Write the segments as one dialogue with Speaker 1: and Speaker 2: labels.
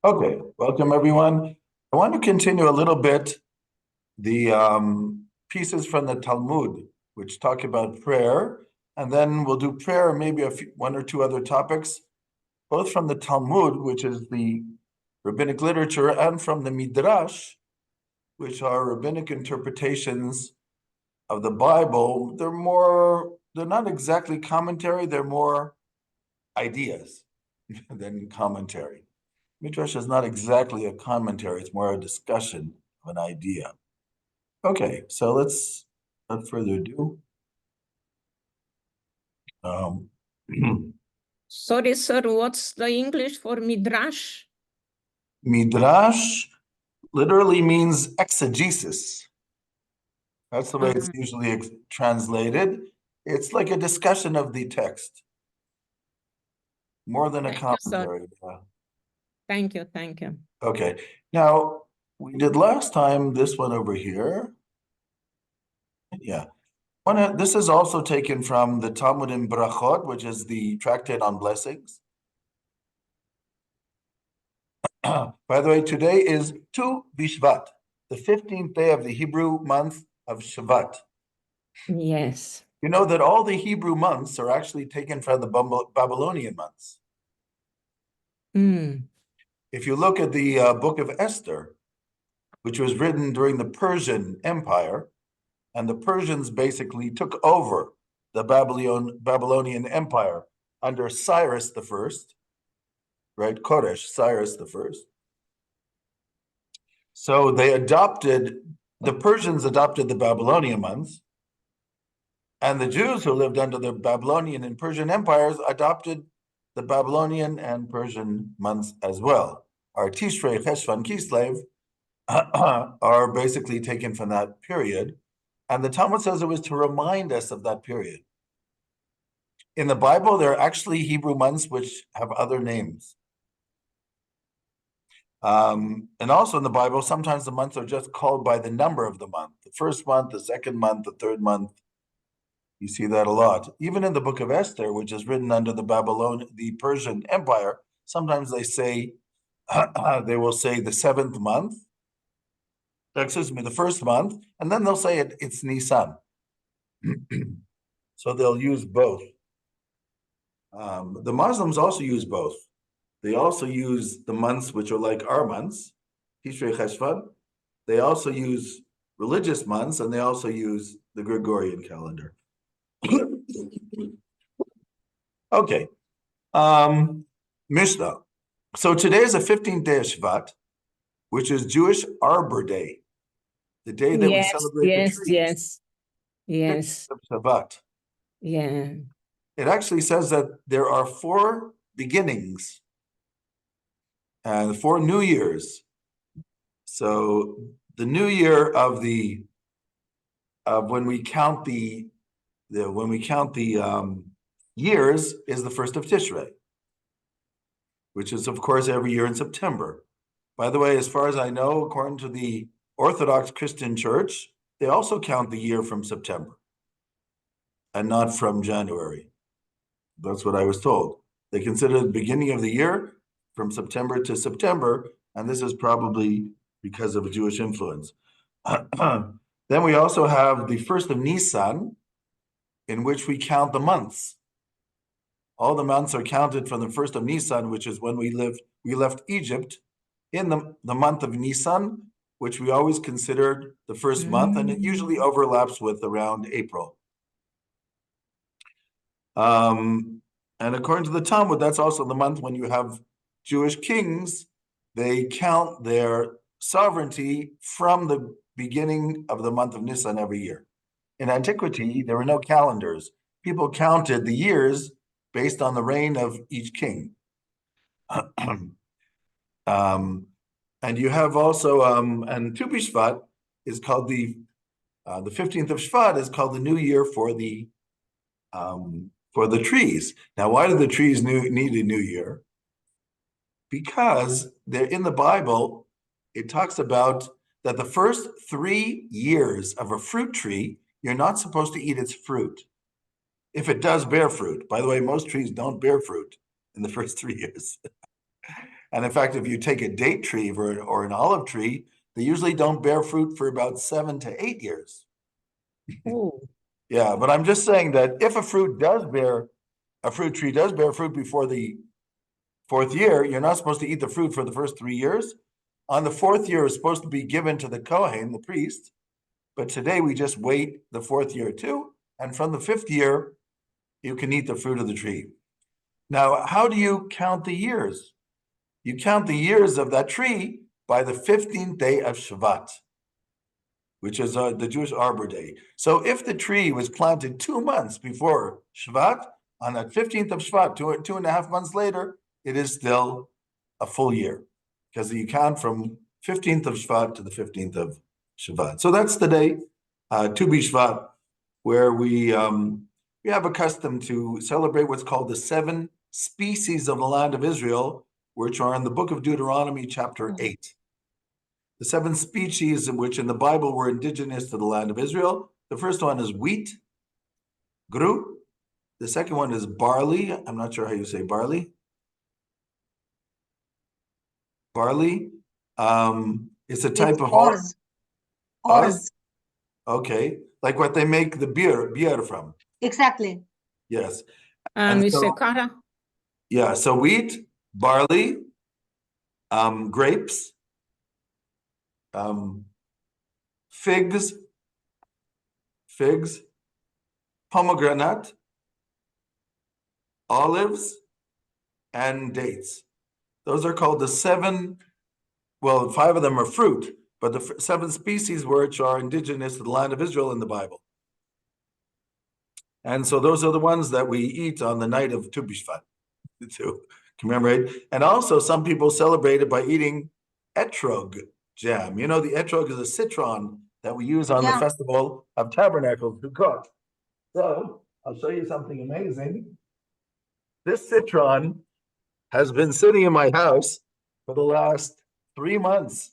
Speaker 1: Okay, welcome everyone. I want to continue a little bit the pieces from the Talmud, which talk about prayer, and then we'll do prayer, maybe one or two other topics, both from the Talmud, which is the rabbinic literature, and from the Midrash, which are rabbinic interpretations of the Bible. They're not exactly commentary, they're more ideas than commentary. Midrash is not exactly a commentary, it's more a discussion of an idea. Okay, so let's, without further ado.
Speaker 2: Sorry, sir, what's the English for Midrash?
Speaker 1: Midrash literally means exegesis. That's the way it's usually translated. It's like a discussion of the text, more than a commentary.
Speaker 2: Thank you, thank you.
Speaker 1: Okay, now we did last time this one over here. Yeah. This is also taken from the Talmud in Brachot, which is the tractate on blessings. By the way, today is Tu Bishvat, the 15th day of the Hebrew month of Shvat.
Speaker 2: Yes.
Speaker 1: You know that all the Hebrew months are actually taken from the Babylonian months. If you look at the book of Esther, which was written during the Persian Empire, and the Persians basically took over the Babylonian Empire under Cyrus the First, right? Koresh, Cyrus the First. So the Persians adopted the Babylonian months, and the Jews who lived under the Babylonian and Persian empires adopted the Babylonian and Persian months as well. Our Tishrei, Cheshvan, Kislev are basically taken from that period. And the Talmud says it was to remind us of that period. In the Bible, there are actually Hebrew months which have other names. And also in the Bible, sometimes the months are just called by the number of the month. The first month, the second month, the third month. You see that a lot. Even in the book of Esther, which is written under the Persian Empire, sometimes they say, they will say the seventh month, the first month, and then they'll say it's Nisan. So they'll use both. The Muslims also use both. They also use the months which are like our months, Tishrei Cheshvan. They also use religious months, and they also use the Gregorian calendar. Okay. Mishnah. So today is the 15th day of Shvat, which is Jewish Arbor Day, the day that we celebrate the trees.
Speaker 2: Yes.
Speaker 1: Of Shabbat.
Speaker 2: Yeah.
Speaker 1: It actually says that there are 4 beginnings and 4 New Years. So the New Year of when we count the years is the 1st of Tishrei, which is of course every year in September. By the way, as far as I know, according to the Orthodox Christian Church, they also count the year from September and not from January. That's what I was told. They consider the beginning of the year from September to September, and this is probably because of a Jewish influence. Then we also have the 1st of Nisan, in which we count the months. All the months are counted from the 1st of Nisan, which is when we left Egypt, in the month of Nisan, which we always considered the first month, and it usually overlaps with around April. And according to the Talmud, that's also the month when you have Jewish kings. They count their sovereignty from the beginning of the month of Nisan every year. In antiquity, there were no calendars. People counted the years based on the reign of each king. And you have also, and Tu B'Shvat is called the 15th of Shvat is called the new year for the trees. Now, why do the trees need a new year? Because they're in the Bible, it talks about that the first 3 years of a fruit tree, you're not supposed to eat its fruit. If it does bear fruit. By the way, most trees don't bear fruit in the first 3 years. And in fact, if you take a date tree or an olive tree, they usually don't bear fruit for about 7 to 8 years.
Speaker 2: Oh,
Speaker 1: Yeah, but I'm just saying that if a fruit tree does bear fruit before the 4th year, you're not supposed to eat the fruit for the first 3 years. On the 4th year, it's supposed to be given to the Kohen, the priest. But today we just wait the 4th year too. And from the 5th year, you can eat the fruit of the tree. Now, how do you count the years? You count the years of that tree by the 15th day of Shvat, which is the Jewish Arbor Day. So if the tree was planted 2 months before Shvat, on that 15th of Shvat, 2.5 months later, it is still a full year, because you count from 15th of Shvat to the 15th of Shvat. So that's the day, Tu B'Shvat, where we have a custom to celebrate what's called the 7 species of the land of Israel, which are in the book of Deuteronomy, chapter 8. The 7 species which in the Bible were indigenous to the land of Israel. The first one is wheat, gru. The second one is barley. I'm not sure how you say barley. Barley. It's a type of
Speaker 3: Orz. Orz.
Speaker 1: Okay, like what they make the beer from.
Speaker 3: Exactly.
Speaker 1: Yes.
Speaker 2: we
Speaker 1: so-
Speaker 2: say kara.
Speaker 1: Yeah, so wheat, barley, grapes, figs, pomegranate, olives, and dates. Those are called the 7, well, 5 of them are fruit, but the 7 species which are indigenous to the land of Israel in the Bible. And so those are the ones that we eat on the night of Tu B'Shvat to commemorate. And also some people celebrate it by eating etrog jam. You know, the etrog is a citron that we use on the Festival of Tabernacles to cook. So I'll show you something amazing. This citron has been sitting in my house for the last 3 months.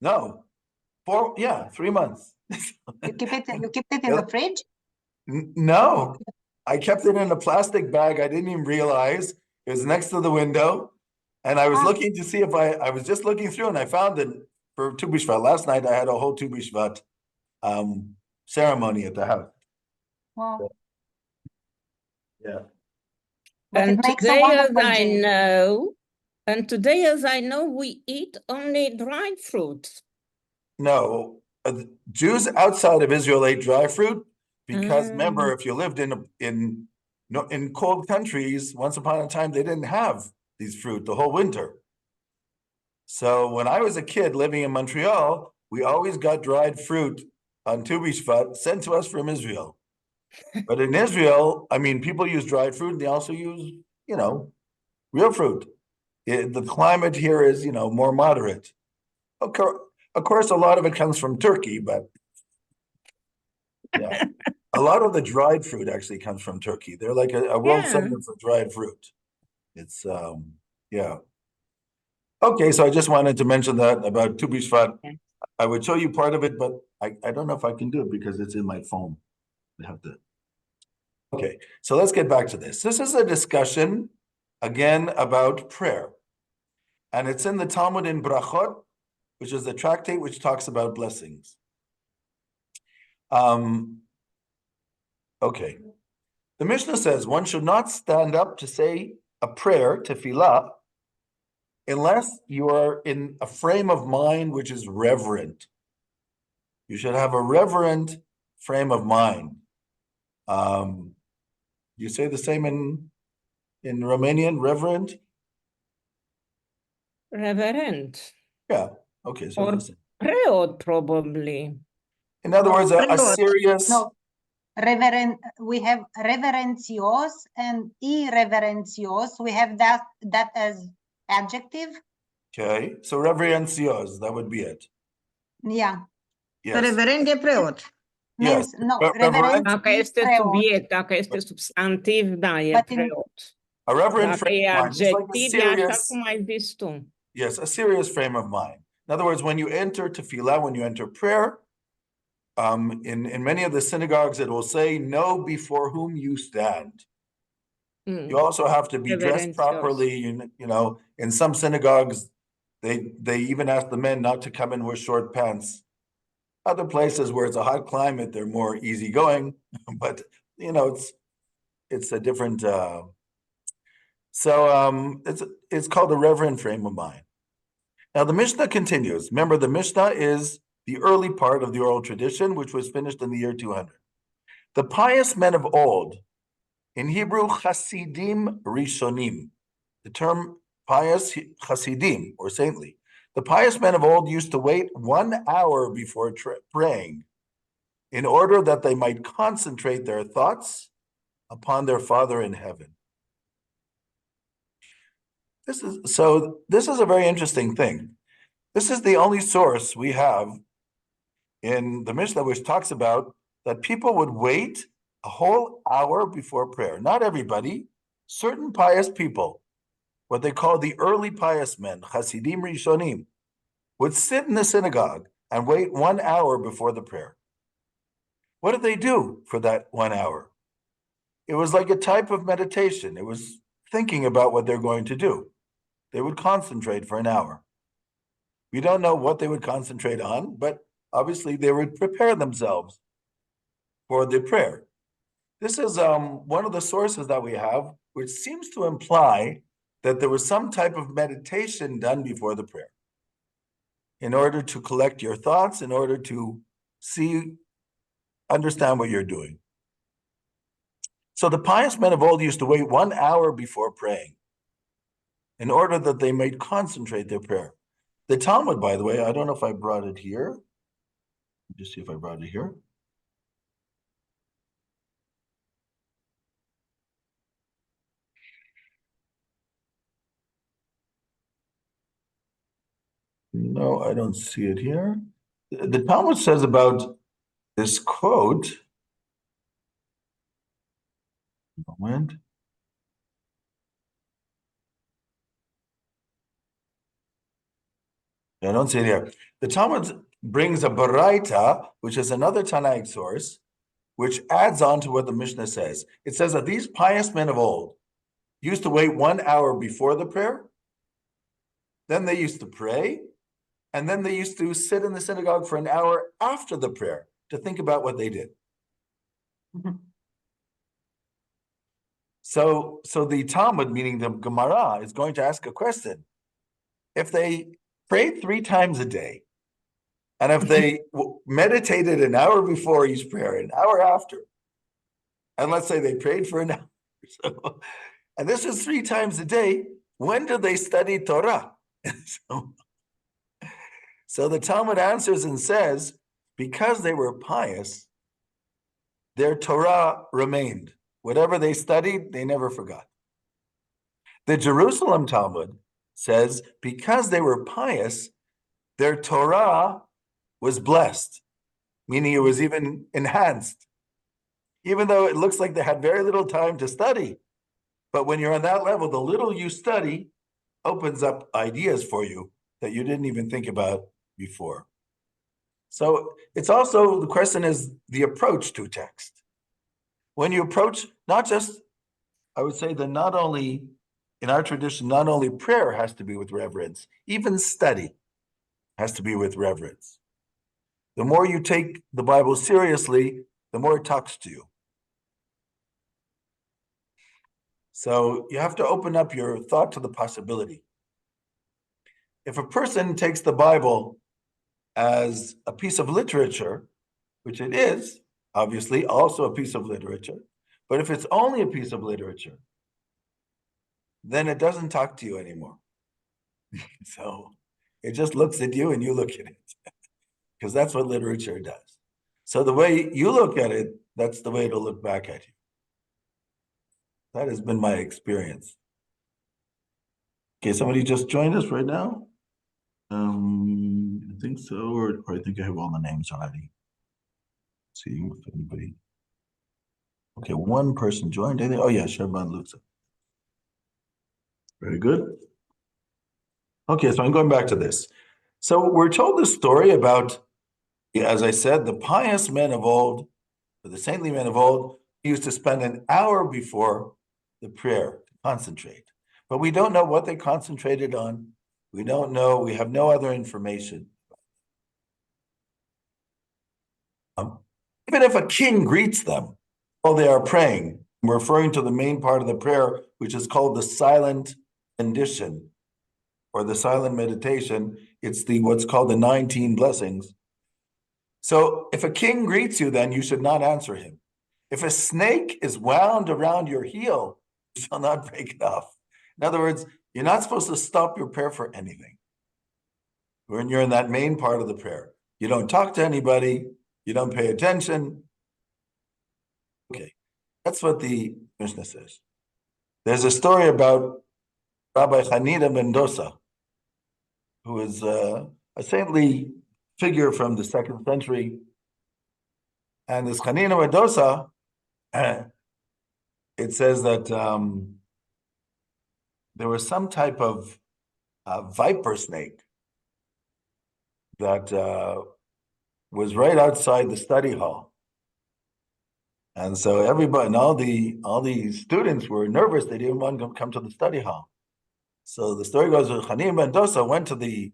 Speaker 1: No, 3 months.
Speaker 3: You keep it in the fridge?
Speaker 1: No, I kept it in a plastic bag. I didn't even realize it was next to the window. And I was looking to see if I was just looking through and I found it for Tu B'Shvat. Last night I had a whole Tu B'Shvat ceremony at the house.
Speaker 3: Wow.
Speaker 1: Yeah.
Speaker 3: But
Speaker 2: And
Speaker 3: it makes a
Speaker 2: today,
Speaker 3: wonderful jam.
Speaker 2: today, as I know, we eat only dried fruit.
Speaker 1: No, Jews outside of Israel ate dry fruit because remember, if you lived in cold countries, once upon a time, they didn't have these fruit the whole winter. So when I was a kid living in Montreal, we always got dried fruit on Tu B'Shvat sent to us from Israel. But in Israel, I mean, people use dried fruit and they also use, real fruit. The climate here is, more moderate. Of course, a lot of it comes from Turkey, but yeah, a lot of the dried fruit actually comes from Turkey. They're like a world center for dried fruit. It's, yeah. Okay, so I just wanted to mention that about Tu B'Shvat. I would show you part of it, but I don't know if I can do it because it's in my phone. I have to. Okay, so let's get back to this. This is a discussion, again, about prayer. And it's in the Talmud in Brachot, which is the tractate which talks about blessings. Okay. The Mishnah says one should not stand up to say a prayer, tefillah, unless you are in a frame of mind which is reverent. You should have a reverent frame of mind. You say the same in Romanian, reverent?
Speaker 2: Reverend.
Speaker 1: Yeah. Okay. So
Speaker 2: Or preot, probably.
Speaker 1: in other words, a serious.
Speaker 3: No, reverend. We have reverentios and irreverentios. We have that as adjective.
Speaker 1: Okay. So reverentios, that would be it.
Speaker 3: Yeah.
Speaker 1: Yes.
Speaker 4: Reverend e preot.
Speaker 1: Yes.
Speaker 3: Means no, reverend
Speaker 2: Dacă
Speaker 3: is
Speaker 2: este
Speaker 3: preot.
Speaker 2: subiect, dacă este substantiv, da, e
Speaker 3: But in-
Speaker 2: preot.
Speaker 1: A reverent
Speaker 2: Dacă
Speaker 1: frame
Speaker 2: e
Speaker 1: of mind. It's like a
Speaker 2: adjectiv, e așa
Speaker 1: serious.
Speaker 2: cum ai zis tu.
Speaker 1: Yes, a serious frame of mind. In other words, when you enter tefillah, when you enter prayer, in many of the synagogues, it will say, know before whom you stand. You also have to be dressed
Speaker 2: Reverentious.
Speaker 1: properly. You know, in some synagogues, they even ask the men not to come in with short pants. Other places where it's a hot climate, they're more easygoing, but you know, it's a different. It's called a reverent frame of mind. Now the Mishnah continues. Remember, the Mishnah is the early part of the oral tradition, which was finished in the year 200. The pious men of old, in Hebrew, Chasidim Rishonim, the term pious Chasidim or saintly. The pious men of old used to wait 1 hour before praying in order that they might concentrate their thoughts upon their Father in heaven. This is a very interesting thing. This is the only source we have in the Mishnah which talks about that people would wait a whole hour before prayer. Not everybody, certain pious people, what they call the early pious men, Chasidim Rishonim, would sit in the synagogue and wait 1 hour before the prayer. What did they do for that 1 hour? It was like a type of meditation. It was thinking about what they're going to do. They would concentrate for an hour. We don't know what they would concentrate on, but obviously they would prepare themselves for the prayer. This is one of the sources that we have, which seems to imply that there was some type of meditation done before the prayer in order to collect your thoughts, in order to understand what you're doing. So the pious men of old used to wait 1 hour before praying in order that they might concentrate their prayer. The Talmud, by the way, I don't know if I brought it here. Just see if I brought it here. No, I don't see it here. The Talmud says about this quote. Moment. I don't see it here. The Talmud brings a Baraita, which is another Tanaic source, which adds on to what the Mishnah says. It says that these pious men of old used to wait 1 hour before the prayer, then they used to pray, and then they used to sit in the synagogue for an hour after the prayer to think about what they did. So the Talmud, meaning the Gemara, is going to ask a question. If they prayed 3 times a day, and if they meditated an hour before each prayer, an hour after, and let's say they prayed for an hour, and this is 3 times a day, when do they study Torah? So the Talmud answers and says, because they were pious, their Torah remained. Whatever they studied, they never forgot. The Jerusalem Talmud says, because they were pious, their Torah was blessed, meaning it was even enhanced. Even though it looks like they had very little time to study. But when you're on that level, the little you study opens up ideas for you that you didn't even think about before. So it's also, the question is the approach to text. When you approach, not just, I would say that not only, in our tradition, not only prayer has to be with reverence, even study has to be with reverence. The more you take the Bible seriously, the more it talks to you. So you have to open up your thought to the possibility. If a person takes the Bible as a piece of literature, which it is, obviously, also a piece of literature, but if it's only a piece of literature, then it doesn't talk to you anymore. So it just looks at you and you look at it, because that's what literature does. So the way you look at it, that's the way it'll look back at you. That has been my experience. Okay, somebody just joined us right now. I think so, or I think I have all the names already. Let's see if anybody. Okay, one person joined. Oh yeah, Sherman Lutza. Very good. Okay, so I'm going back to this. So we're told the story about, as I said, the pious men of old, or the saintly men of old, used to spend an hour before the prayer, to concentrate. But we don't know what they concentrated on. We don't know, we have no other information. Even if a king greets them while they are praying, we're referring to the main part of the prayer, which is called the silent rendition or the silent meditation. It's the what's called the 19 blessings. So if a king greets you, then you should not answer him. If a snake is wound around your heel, you shall not break it off. In other words, you're not supposed to stop your prayer for anything. When you're in that main part of the prayer, you don't talk to anybody, you don't pay attention. Okay, that's what the Mishnah says. There's a story about Rabbi Hanina Mendoza, who is a saintly figure from the 2nd century. And this Hanina Mendoza, it says that there was some type of viper snake that was right outside the study hall. And so everybody and all the students were nervous. They didn't want to come to the study hall. So the story goes that Hanina Mendoza went to the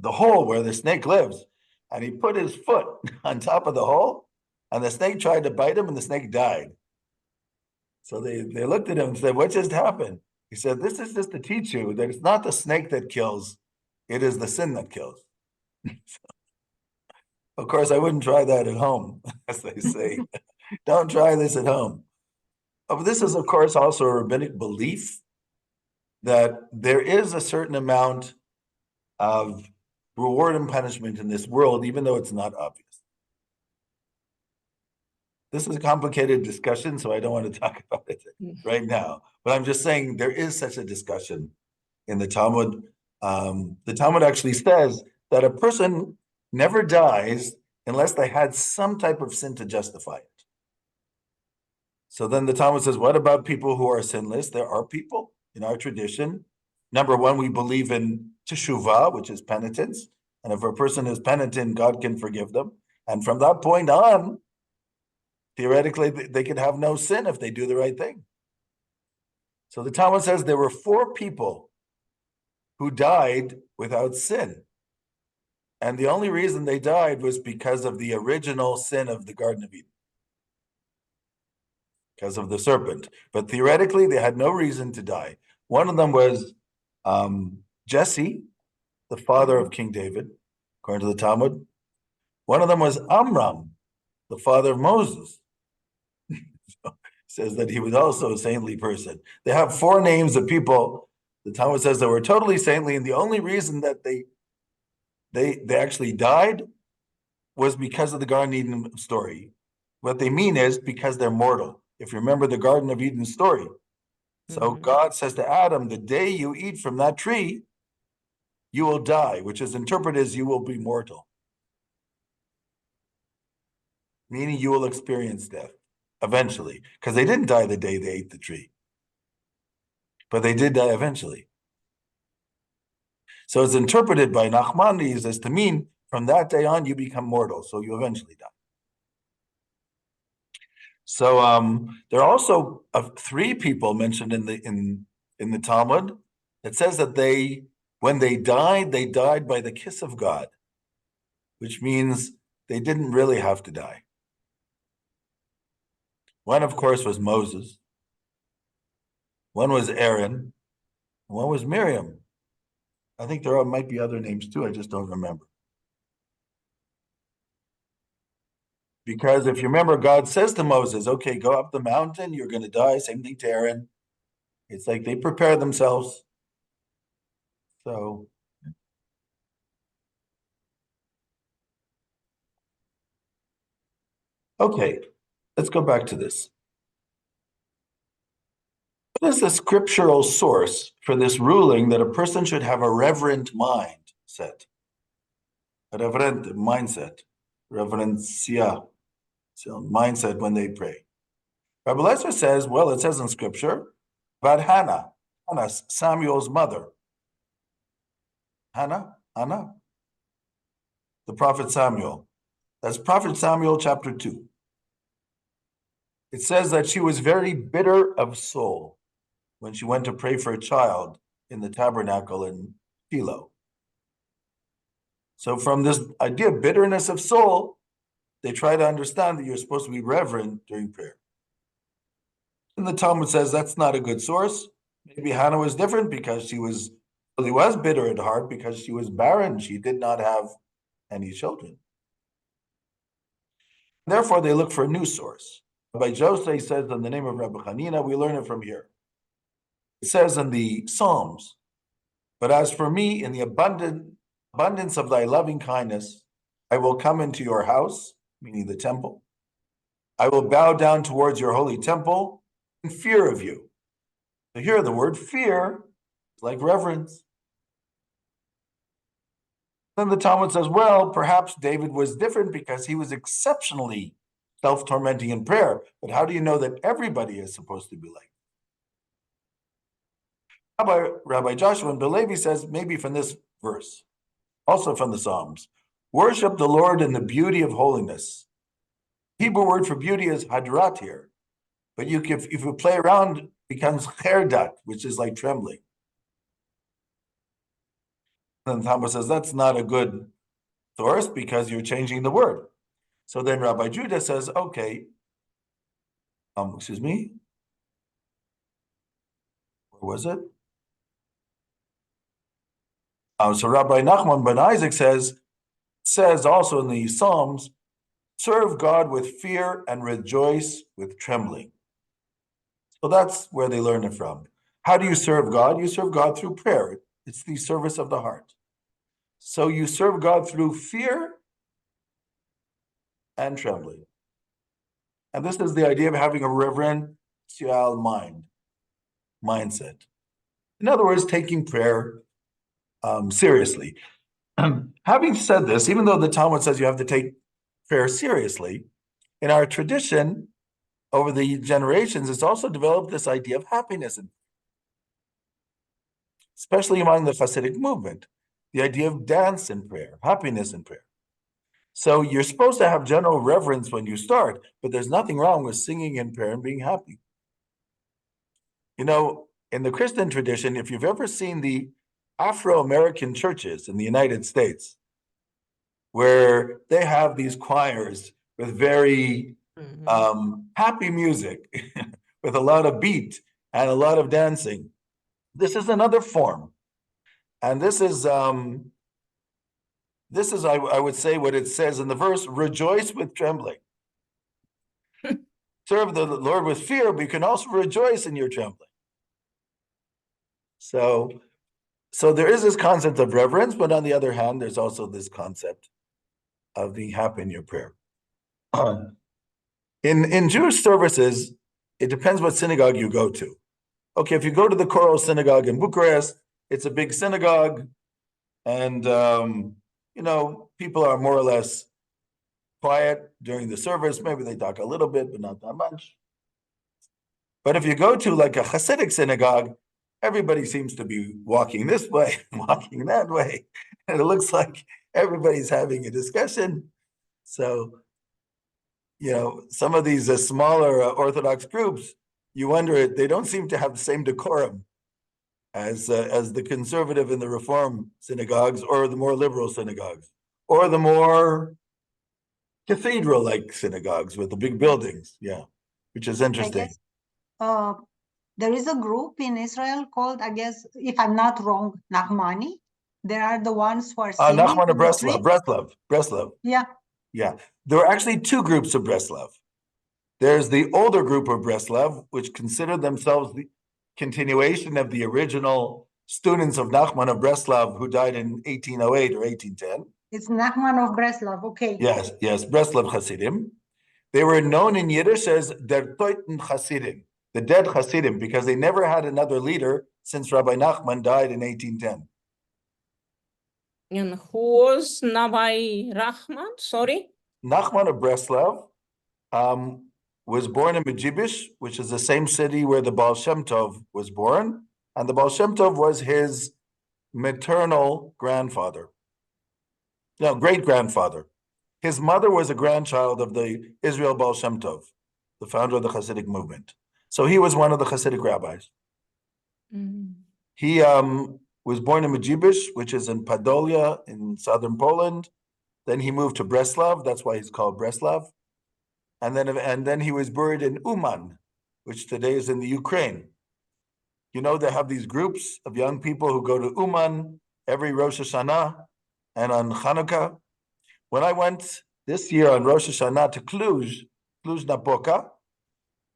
Speaker 1: hole where the snake lives, and he put his foot on top of the hole, and the snake tried to bite him, and the snake died. So they looked at him and said, "What just happened?" He said, "This is just to teach you that it's not the snake that kills, it is the sin that kills." Of course, I wouldn't try that at home, as they say. Don't try this at home. But this is, of course, also a rabbinic belief that there is a certain amount of reward and punishment in this world, even though it's not obvious. This is a complicated discussion, so I don't want to talk about it right now. But I'm just saying there is such a discussion in the Talmud. The Talmud actually says that a person never dies unless they had some type of sin to justify it. So then the Talmud says, what about people who are sinless? There are people in our tradition. Number one, we believe in teshuvah, which is penitence. And if a person is penitent, God can forgive them. And from that point on, theoretically, they can have no sin if they do the right thing. So the Talmud says there were 4 people who died without sin. And the only reason they died was because of the original sin of the Garden of Eden, because of the serpent. But theoretically, they had no reason to die. One of them was Jesse, the father of King David, according to the Talmud. One of them was Amram, the father of Moses. So says that he was also a saintly person. They have 4 names of people, the Talmud says, that were totally saintly, and the only reason that they actually died was because of the Garden of Eden story. What they mean is because they're mortal. If you remember the Garden of Eden story. So God says to Adam, the day you eat from that tree, you will die, which is interpreted as you will be mortal. Meaning you will experience death eventually, because they didn't die the day they ate the tree, but they did die eventually. So it's interpreted by Nachmanides as to mean from that day on you become mortal, so you eventually die. So there are also 3 people mentioned in the Talmud. It says that when they died by the kiss of God, which means they didn't really have to die. One, of course, was Moses. One was Aaron. And one was Miriam. I think there might be other names too. I just don't remember. Because if you remember, God says to Moses, okay, go up the mountain, you're going to die. Same thing to Aaron. It's like they prepare themselves. So, okay, let's go back to this. What is the scriptural source for this ruling that a person should have a reverent mindset? A reverent mindset, reverencia, so mindset when they pray. Rabbi Lezer says, well, it says in scripture about Hannah, Samuel's mother. Hannah, the prophet Samuel. That's Prophet Samuel chapter 2. It says that she was very bitter of soul when she went to pray for a child in the tabernacle in Shiloh. So from this idea of bitterness of soul, they try to understand that you're supposed to be reverent during prayer. And the Talmud says that's not a good source. Maybe Hannah was different because she was bitter at heart because she was barren. She did not have any children. Therefore, they look for a new source. Rabbi Joseph says in the name of Rabbi Hanina, we learn it from here. It says in the Psalms, but as for me, in the abundance of thy loving kindness, I will come into your house, meaning the temple. I will bow down towards your holy temple in fear of you. So here the word fear is like reverence. Then the Talmud says, well, perhaps David was different because he was exceptionally self-tormenting in prayer. But how do you know that everybody is supposed to be like Rabbi Joshua and Belevi says, maybe from this verse, also from the Psalms, worship the Lord in the beauty of holiness. Hebrew word for beauty is hadrat here, but if you play around, it becomes cherdat, which is like trembling. And the Talmud says that's not a good source because you're changing the word. So then Rabbi Judah says, okay, excuse me, where was it? So Rabbi Nachman ben Isaac says also in the Psalms, serve God with fear and rejoice with trembling. So that's where they learn it from. How do you serve God? You serve God through prayer. It's the service of the heart. So you serve God through fear and trembling. And this is the idea of having a reverential mindset. In other words, taking prayer seriously. Having said this, even though the Talmud says you have to take prayer seriously, in our tradition, over the generations, it's also developed this idea of happiness, especially among the Hasidic movement, the idea of dance in prayer, happiness in prayer. So you're supposed to have general reverence when you start, but there's nothing wrong with singing in prayer and being happy. You know, in the Christian tradition, if you've ever seen the Afro-American churches in the United States, where they have these choirs with very happy music, with a lot of beat and a lot of dancing. This is another form. And this is I would say what it says in the verse, rejoice with trembling. Serve the Lord with fear, but you can also rejoice in your trembling. So there is this concept of reverence, but on the other hand, there's also this concept of being happy in your prayer. In Jewish services, it depends what synagogue you go to. Okay, if you go to the Choral Synagogue in Bucharest, it's a big synagogue, and people are more or less quiet during the service. Maybe they talk a little bit, but not that much. But if you go to like a Hasidic synagogue, everybody seems to be walking this way, walking that way, and it looks like everybody's having a discussion. So, some of these smaller Orthodox groups, you wonder, they don't seem to have the same decorum as the conservative and the Reform synagogues, or the more liberal synagogues, or the more cathedral-like synagogues with the big buildings. Yeah, which is interesting.
Speaker 3: I guess, there is a group in Israel called, I guess, if I'm not wrong, Nachmani. There are the ones who are singing.
Speaker 1: Nachman of Breslov.
Speaker 3: Yeah.
Speaker 1: Yeah. There are actually two groups of Breslov. There's the older group of Breslov, which consider themselves the continuation of the original students of Nachman of Breslov, who died in 1808 or 1810.
Speaker 3: It's Nachman of Breslov, okay.
Speaker 1: Yes, Breslov Hasidim. They were known in Yiddish as der Toten Hasidim, the dead Hasidim, because they never had another leader since Rabbi Nachman died in 1810.
Speaker 2: And who was Nabai Rahman? Sorry?
Speaker 1: Nachman of Breslov was born in Medjibish, which is the same city where the Baal Shem Tov was born. And the Baal Shem Tov was his maternal grandfather. No, great-grandfather. His mother was a grandchild of the Israel Baal Shem Tov. the founder of the Hasidic movement. So he was one of the Hasidic rabbis.
Speaker 2: Mm.
Speaker 1: He was born in Midrash, which is in Podolia in southern Poland. Then he moved to Breslav. That's why he's called Breslav. And then he was buried in Uman, which today is in the Ukraine. You know, they have these groups of young people who go to Uman every Rosh Hashanah and on Hanukkah. When I went this year on Rosh Hashanah to Cluj-Napoca,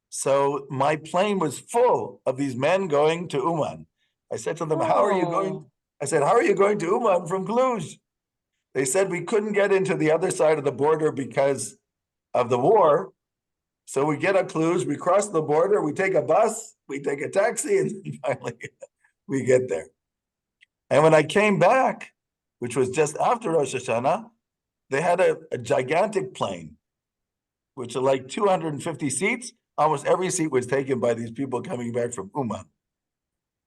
Speaker 1: so my plane was full of these men going to Uman. I said to them, how are you going?
Speaker 2: Oh.
Speaker 1: I said, how are you going to Uman from Cluj? They said we couldn't get into the other side of the border because of the war. So we get a Cluj, we cross the border, we take a bus, we take a taxi, and finally we get there. And when I came back, which was just after Rosh Hashanah, they had a gigantic plane, which are like 250 seats. Almost every seat was taken by these people coming back from Uman.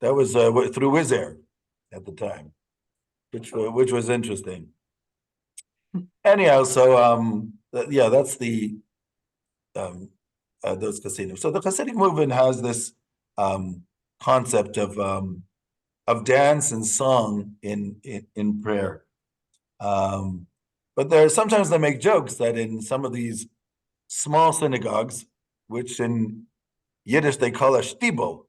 Speaker 1: That was through Wizz Air at the time, which was interesting. Anyhow, so yeah, that's the those casinos. So the Hasidic movement has this concept of dance and song in prayer. But sometimes they make jokes that in some of these small synagogues, which in Yiddish they call a shtibel.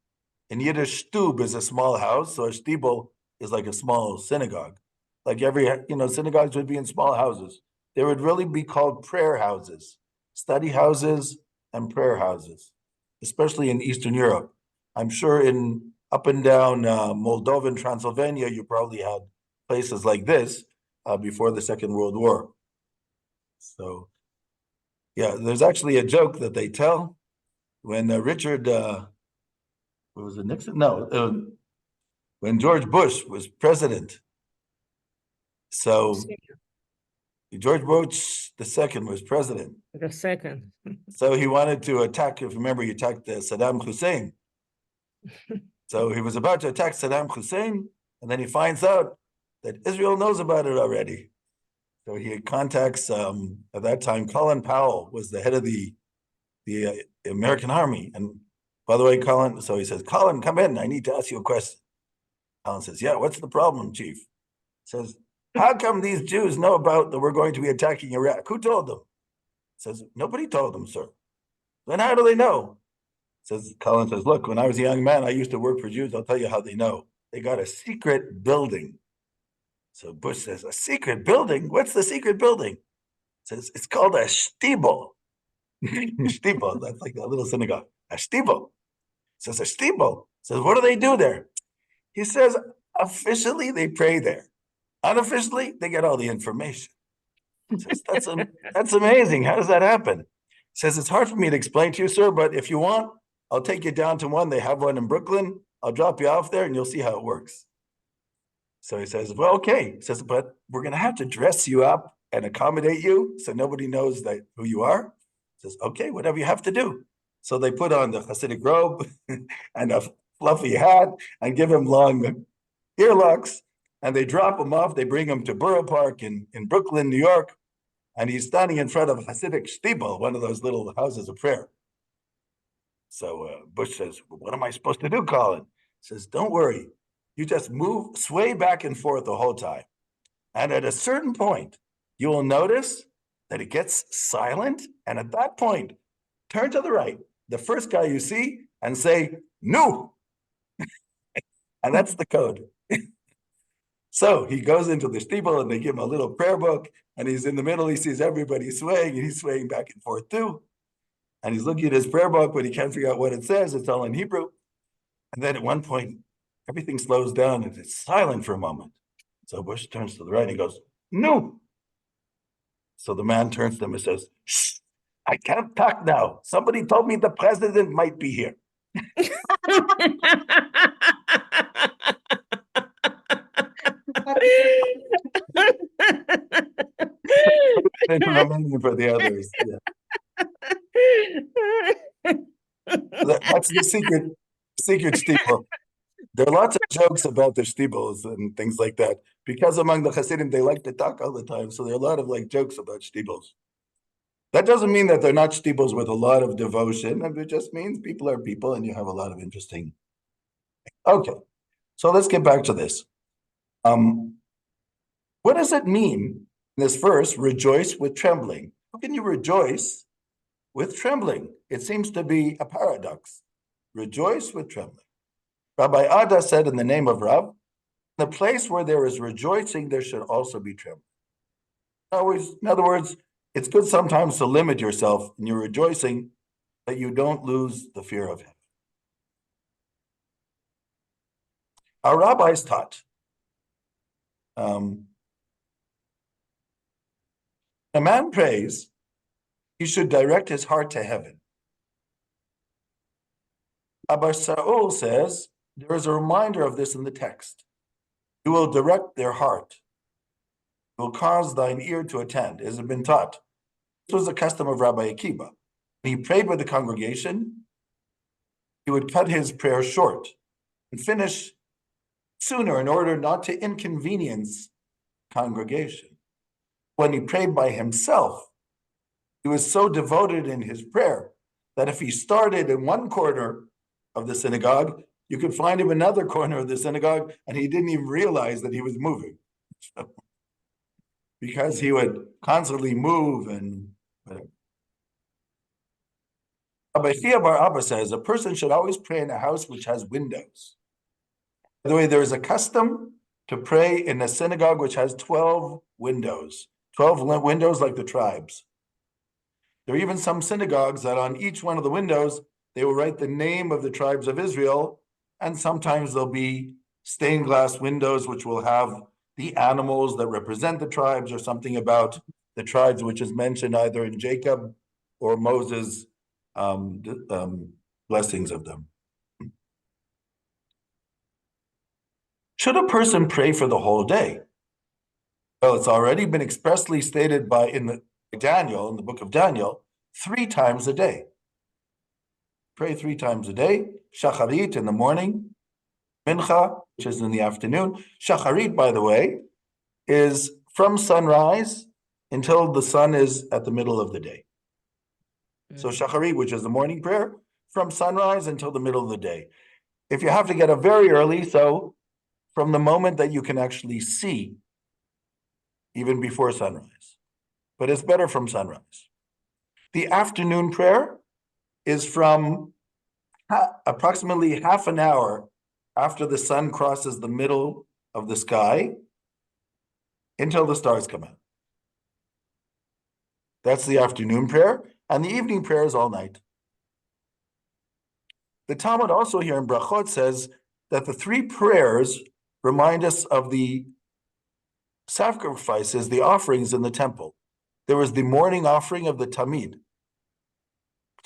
Speaker 1: In Yiddish, stub is a small house, so a shtibel is like a small synagogue. Like synagogues would be in small houses. They would really be called prayer houses, study houses, and prayer houses, especially in Eastern Europe. I'm sure in up and down Moldova and Transylvania, you probably had places like this before the Second World War. So, yeah, there's actually a joke that they tell when Richard, what was it, Nixon? No, when George Bush was president. So George Bush II was president.
Speaker 2: The second.
Speaker 1: So he wanted to attack, if you remember, he attacked Saddam Hussein. So he was about to attack Saddam Hussein, and then he finds out that Israel knows about it already. So he contacts, at that time, Colin Powell was the head of the American Army. And by the way, Colin, so he says, Colin, come in, I need to ask you a question. Colin says, yeah, what's the problem, Chief? He says, how come these Jews know about that we're going to be attacking Iraq? Who told them? He says, nobody told them, sir. Then how do they know? Colin says, look, when I was a young man, I used to work for Jews. I'll tell you how they know. They got a secret building. So Bush says, a secret building? What's the secret building? He says, it's called a shtibel. Shtibel, that's like a little synagogue. A shtibel. Says, a shtibel. Says, what do they do there? He says, officially, they pray there. Unofficially, they get all the information. Says, that's amazing. How does that happen? Says, it's hard for me to explain to you, sir, but if you want, I'll take you down to one. They have one in Brooklyn. I'll drop you off there and you'll see how it works. So he says, well, okay. He says, but we're going to have to dress you up and accommodate you so nobody knows who you are. He says, okay, whatever you have to do. So they put on the Hasidic robe and a fluffy hat and give him long earlocks, and they drop him off. They bring him to Borough Park in Brooklyn, New York, and he's standing in front of a Hasidic shtibel, one of those little houses of prayer. So Bush says, well, what am I supposed to do, Colin? He says, don't worry. You just sway back and forth the whole time. And at a certain point, you will notice that it gets silent. And at that point, turn to the right, the first guy you see, and say, no. And that's the code. So he goes into the shtibel and they give him a little prayer book, and he's in the middle. He sees everybody swaying, and he's swaying back and forth too. And he's looking at his prayer book, but he can't figure out what it says. It's all in Hebrew. And then at one point, everything slows down and it's silent for a moment. So Bush turns to the right and he goes, no. So the man turns to him and says, shh, I can't talk now. Somebody told me the president might be here. And Romanian for the others. Yeah. That's the secret shtibel. There are lots of jokes about the shtibels and things like that, because among the Hasidim they like to talk all the time. So there are a lot of like jokes about shtibels. That doesn't mean that they're not shtibos with a lot of devotion. It just means people are people and you have a lot of interesting. Okay, so let's get back to this. What does it mean in this verse, rejoice with trembling? How can you rejoice with trembling? It seems to be a paradox. Rejoice with trembling. Rabbi Ada said in the name of Rav, the place where there is rejoicing, there should also be trembling. In other words, it's good sometimes to limit yourself in your rejoicing, that you don't lose the fear of him. Our rabbis taught a man prays, he should direct his heart to heaven. Abba Shaul says, there is a reminder of this in the text. You will direct their heart. You will cause thine ear to attend. It has been taught. This was the custom of Rabbi Akiva. When he prayed with the congregation, he would cut his prayer short and finish sooner in order not to inconvenience congregation. When he prayed by himself, he was so devoted in his prayer that if he started in one corner of the synagogue, you could find him another corner of the synagogue, and he didn't even realize that he was moving. Because he would constantly move and whatever. Rabbi Chia Bar Abba says a person should always pray in a house which has windows. By the way, there is a custom to pray in a synagogue which has 12 windows, 12 windows like the tribes. There are even some synagogues that on each one of the windows, they will write the name of the tribes of Israel, and sometimes there'll be stained glass windows which will have the animals that represent the tribes or something about the tribes which is mentioned either in Jacob or Moses' blessings of them. Should a person pray for the whole day? Well, it's already been expressly stated in the book of Daniel, 3 times a day. Pray 3 times a day. Shacharit in the morning, Mincha, which is in the afternoon. Shacharit, by the way, is from sunrise until the sun is at the middle of the day. So Shacharit, which is the morning prayer, from sunrise until the middle of the day. If you have to get up very early, so from the moment that you can actually see, even before sunrise. But it's better from sunrise. The afternoon prayer is from approximately half an hour after the sun crosses the middle of the sky until the stars come out. That's the afternoon prayer, and the evening prayer is all night. The Talmud also here in Brachot says that the 3 prayers remind us of the sacrifices, the offerings in the temple. There was the morning offering of the Tamid.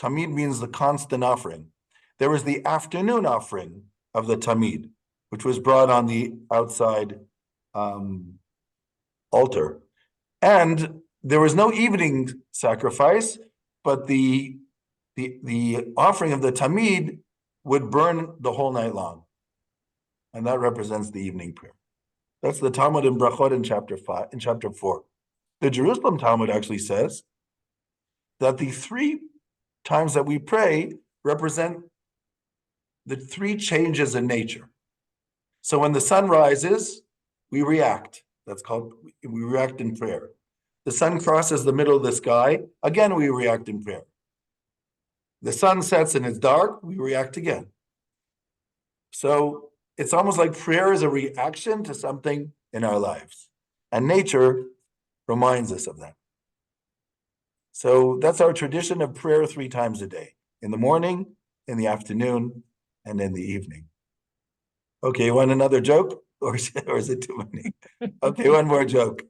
Speaker 1: Tamid means the constant offering. There was the afternoon offering of the Tamid, which was brought on the outside altar. And there was no evening sacrifice, but the offering of the Tamid would burn the whole night long. And that represents the evening prayer. That's the Talmud in Brachot in chapter 4. The Jerusalem Talmud actually says that the 3 times that we pray represent the 3 changes in nature. So when the sun rises, we react. That's called, we react in prayer. The sun crosses the middle of the sky, again we react in prayer. The sun sets and it's dark, we react again. So it's almost like prayer is a reaction to something in our lives. And nature reminds us of that. So that's our tradition of prayer 3 times a day. In the morning, in the afternoon, and in the evening. Okay, you want another joke? Or is it too many? Okay, one more joke.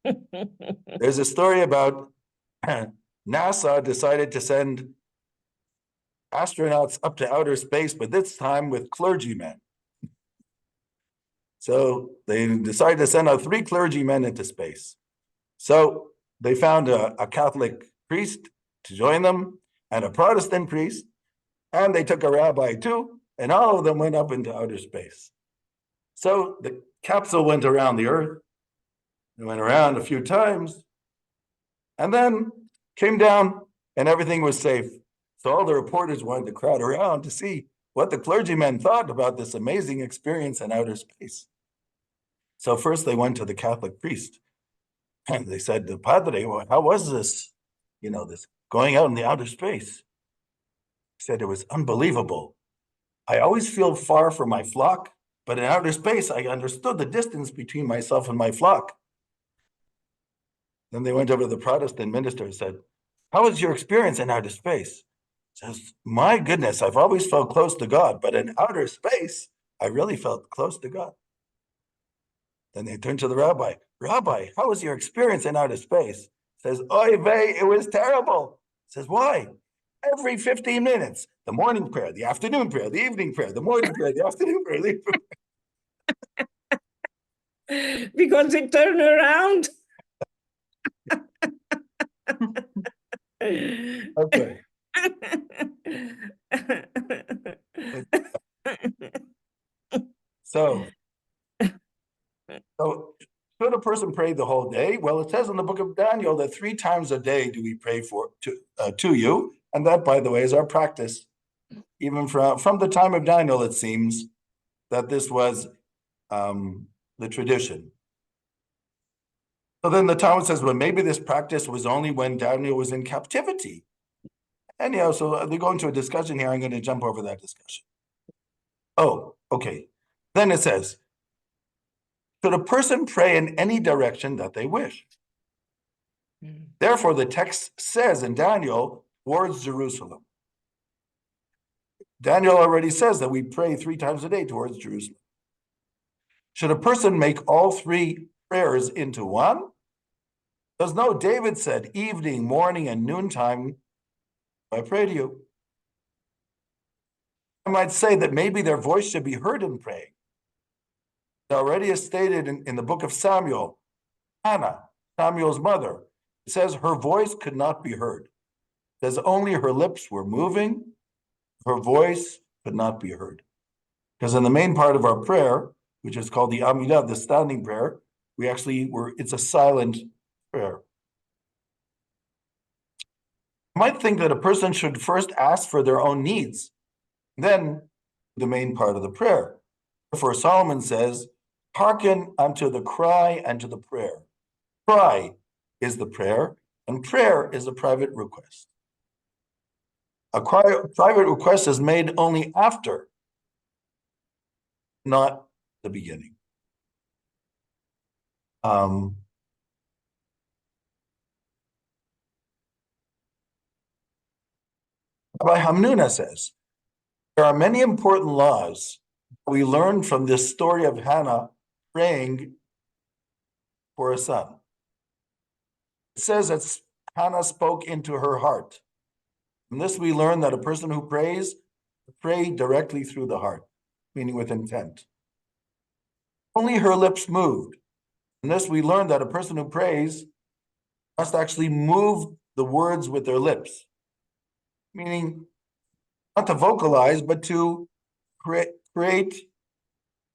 Speaker 1: There's a story about NASA decided to send astronauts up to outer space, but this time with clergymen. So they decided to send out 3 clergymen into space. So they found a Catholic priest to join them and a Protestant priest, and they took a rabbi too, and all of them went up into outer space. So the capsule went around the Earth. It went around a few times, and then Came down and everything was safe. So all the reporters wanted to crowd around to see what the clergymen thought about this amazing experience in outer space. So first they went to the Catholic priest and they said, "The Padre, well, how was this, this going out in the outer space?" He said, "It was unbelievable. I always feel far from my flock, but in outer space, I understood the distance between myself and my flock." Then they went over to the Protestant minister and said, "How was your experience in outer space?" He says, "My goodness, I've always felt close to God, but in outer space, I really felt close to God." Then they turned to the rabbi. "Rabbi, how was your experience in outer space?" He says, "Oy vey, it was terrible." He says, "Why?" "Every 15 minutes, the morning prayer, the afternoon prayer, the evening prayer, the morning prayer, the afternoon prayer, the evening prayer."
Speaker 2: Because it turned around.
Speaker 1: Okay. So should a person pray the whole day? Well, it says in the book of Daniel that 3 times a day do we pray to you. And that, by the way, is our practice. Even from the time of Daniel, it seems that this was the tradition. So then the Talmud says, well, maybe this practice was only when Daniel was in captivity. Anyhow, so they're going to a discussion here. I'm going to jump over that discussion. Oh, okay. Then it says, should a person pray in any direction that they wish? Therefore, the text says in Daniel, towards Jerusalem. Daniel already says that we pray 3 times a day towards Jerusalem. Should a person make all 3 prayers into one? Because no, David said, evening, morning, and noontime, I pray to you. I might say that maybe their voice should be heard in praying. It already is stated in the book of Samuel, Hannah, Samuel's mother, it says her voice could not be heard. It says only her lips were moving, her voice could not be heard. Because in the main part of our prayer, which is called the Amidah, the standing prayer, it's a silent prayer. You might think that a person should first ask for their own needs, then the main part of the prayer. Therefore, Solomon says, hearken unto the cry and to the prayer. Cry is the prayer, and prayer is a private request. A private request is made only after, not the beginning. Rabbi Hamnuna says, there are many important laws we learn from this story of Hannah praying for a son. It says that Hannah spoke into her heart. From this, we learn that a person who prays, pray directly through the heart, meaning with intent. Only her lips moved. From this, we learn that a person who prays must actually move the words with their lips, meaning not to vocalize, but to create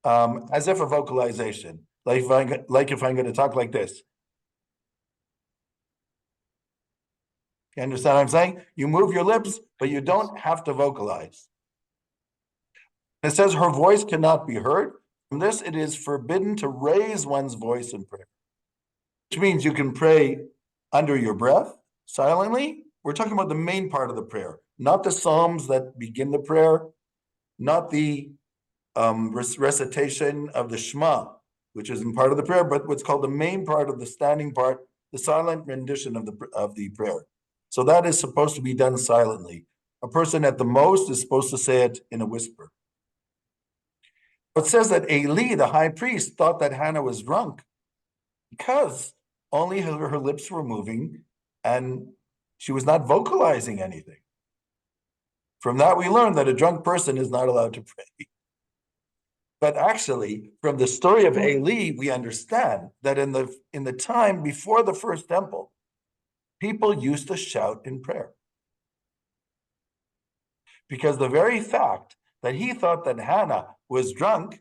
Speaker 1: as if a vocalization. Like if I'm going to talk like this. You understand what I'm saying? You move your lips, but you don't have to vocalize. It says her voice cannot be heard. From this, it is forbidden to raise one's voice in prayer, which means you can pray under your breath, silently. We're talking about the main part of the prayer, not the psalms that begin the prayer, not the recitation of the Shema, which isn't part of the prayer, but what's called the main part of the standing part, the silent rendition of the prayer. So that is supposed to be done silently. A person at the most is supposed to say it in a whisper. It says that Eli, the high priest, thought that Hannah was drunk because only her lips were moving and she was not vocalizing anything. From that, we learn that a drunk person is not allowed to pray. But actually, from the story of Eli, we understand that in the time before the first temple, people used to shout in prayer. Because the very fact that he thought that Hannah was drunk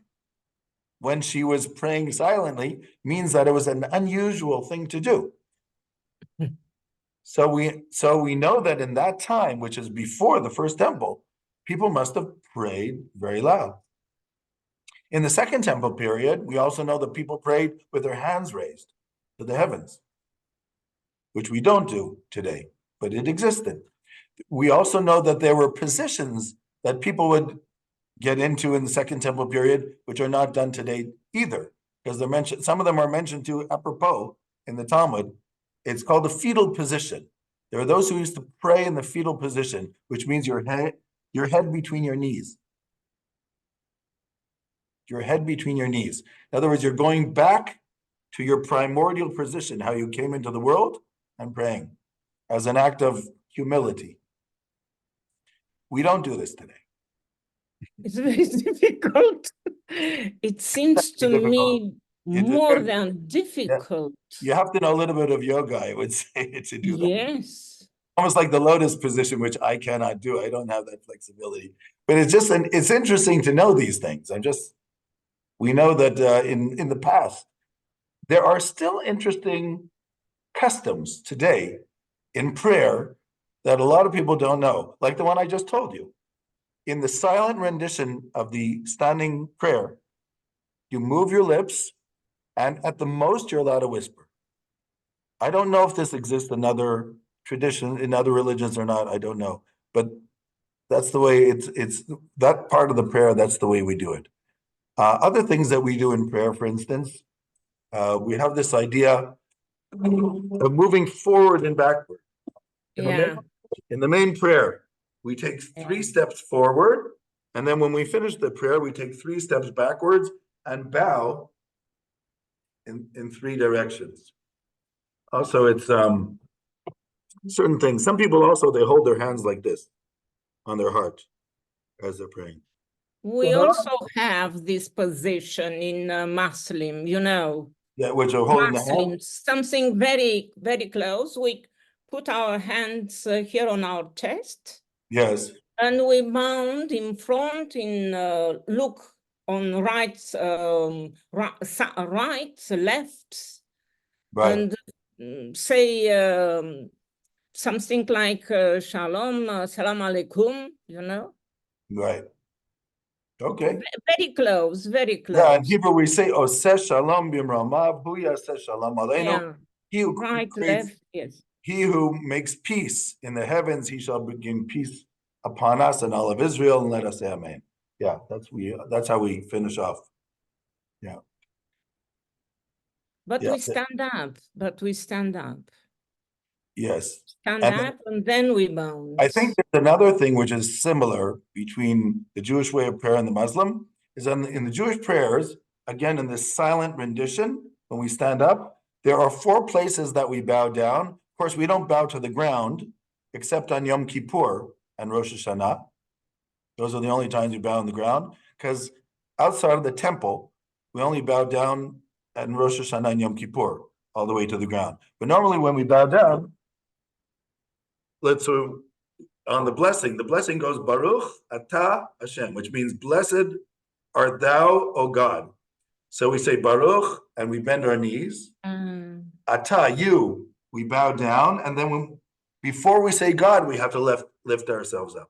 Speaker 1: when she was praying silently means that it was an unusual thing to do. So we know that in that time, which is before the first temple, people must have prayed very loud. In the second temple period, we also know that people prayed with their hands raised to the heavens, which we don't do today, but it existed. We also know that there were positions that people would get into in the second temple period, which are not done today either, because they're mentioned. Some of them are mentioned to apropos in the Talmud. It's called the fetal position. There are those who used to pray in the fetal position, which means your head between your knees. Your head between your knees. In other words, you're going back to your primordial position, how you came into the world, and praying as an act of humility. We don't do this today.
Speaker 2: It's very difficult. It seems to me more than difficult.
Speaker 1: You have to know a little bit of yoga, I would say, to do that.
Speaker 2: Yes.
Speaker 1: Almost like the lotus position, which I cannot do. I don't have that flexibility. But it's interesting to know these things. We know that in the past, there are still interesting customs today in prayer that a lot of people don't know, like the one I just told you. In the silent rendition of the standing prayer, you move your lips, and at the most, you're allowed to whisper. I don't know if this exists in other traditions, in other religions or not. I don't know, but that's the way it's that part of the prayer. That's the way we do it. Other things that we do in prayer, for instance, we have this idea of moving forward and backward. In the main prayer, we take 3 steps forward, and then when we finish the prayer, we take 3 steps backwards and bow in 3 directions. Also, it's certain things. Some people also, they hold their hands like this on their heart as they're praying.
Speaker 2: We also have this position in Muslim,
Speaker 1: Yeah, which are holding the hand.
Speaker 2: Something very, very close. We put our hands here on our chest.
Speaker 1: Yes.
Speaker 2: And we bound in front, look on right, left,
Speaker 1: Right.
Speaker 2: and say something like shalom, salam alaikum,
Speaker 1: Right. Okay.
Speaker 2: Very close, very close.
Speaker 1: Yeah, in Hebrew we say, Oseh shalom bimramav, hu yaseh shalom aleinu. He who creates,
Speaker 2: left, yes.
Speaker 1: He who makes peace in the heavens, he shall bring peace upon us and all of Israel, and let us say amen. Yeah, that's how we finish off. Yeah.
Speaker 2: But we stand up.
Speaker 1: Yes.
Speaker 2: Stand up and then we bound.
Speaker 1: I think there's another thing which is similar between the Jewish way of prayer and the Muslim, is in the Jewish prayers, again, in this silent rendition, when we stand up, there are 4 places that we bow down. Of course, we don't bow to the ground, except on Yom Kippur and Rosh Hashanah. Those are the only times we bow on the ground, because outside of the temple, we only bow down at Rosh Hashanah and Yom Kippur, all the way to the ground. But normally when we bow down, on the blessing goes Baruch Atah Hashem, which means blessed art thou, O God. So we say Baruch and we bend our knees. Atah, you, we bow down, and then before we say God, we have to lift ourselves up.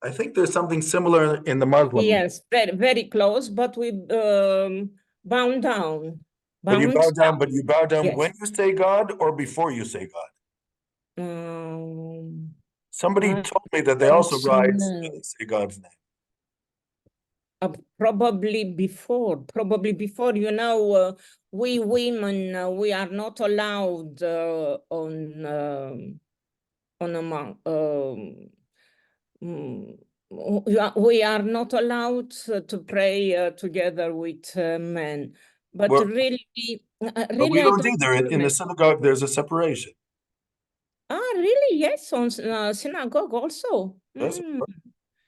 Speaker 1: I think there's something similar in the Muslim.
Speaker 2: Yes, very, very close, but we bow down.
Speaker 1: But you bow down
Speaker 2: yes.
Speaker 1: When you say God or before you say God? Somebody told me that they also rise when they say God's name.
Speaker 2: Probably before, we women, we are not allowed we are not allowed to pray together with men. But really,
Speaker 1: but we don't either. In the synagogue, there's a separation.
Speaker 2: Really? Yes, on synagogue also.
Speaker 1: Yes,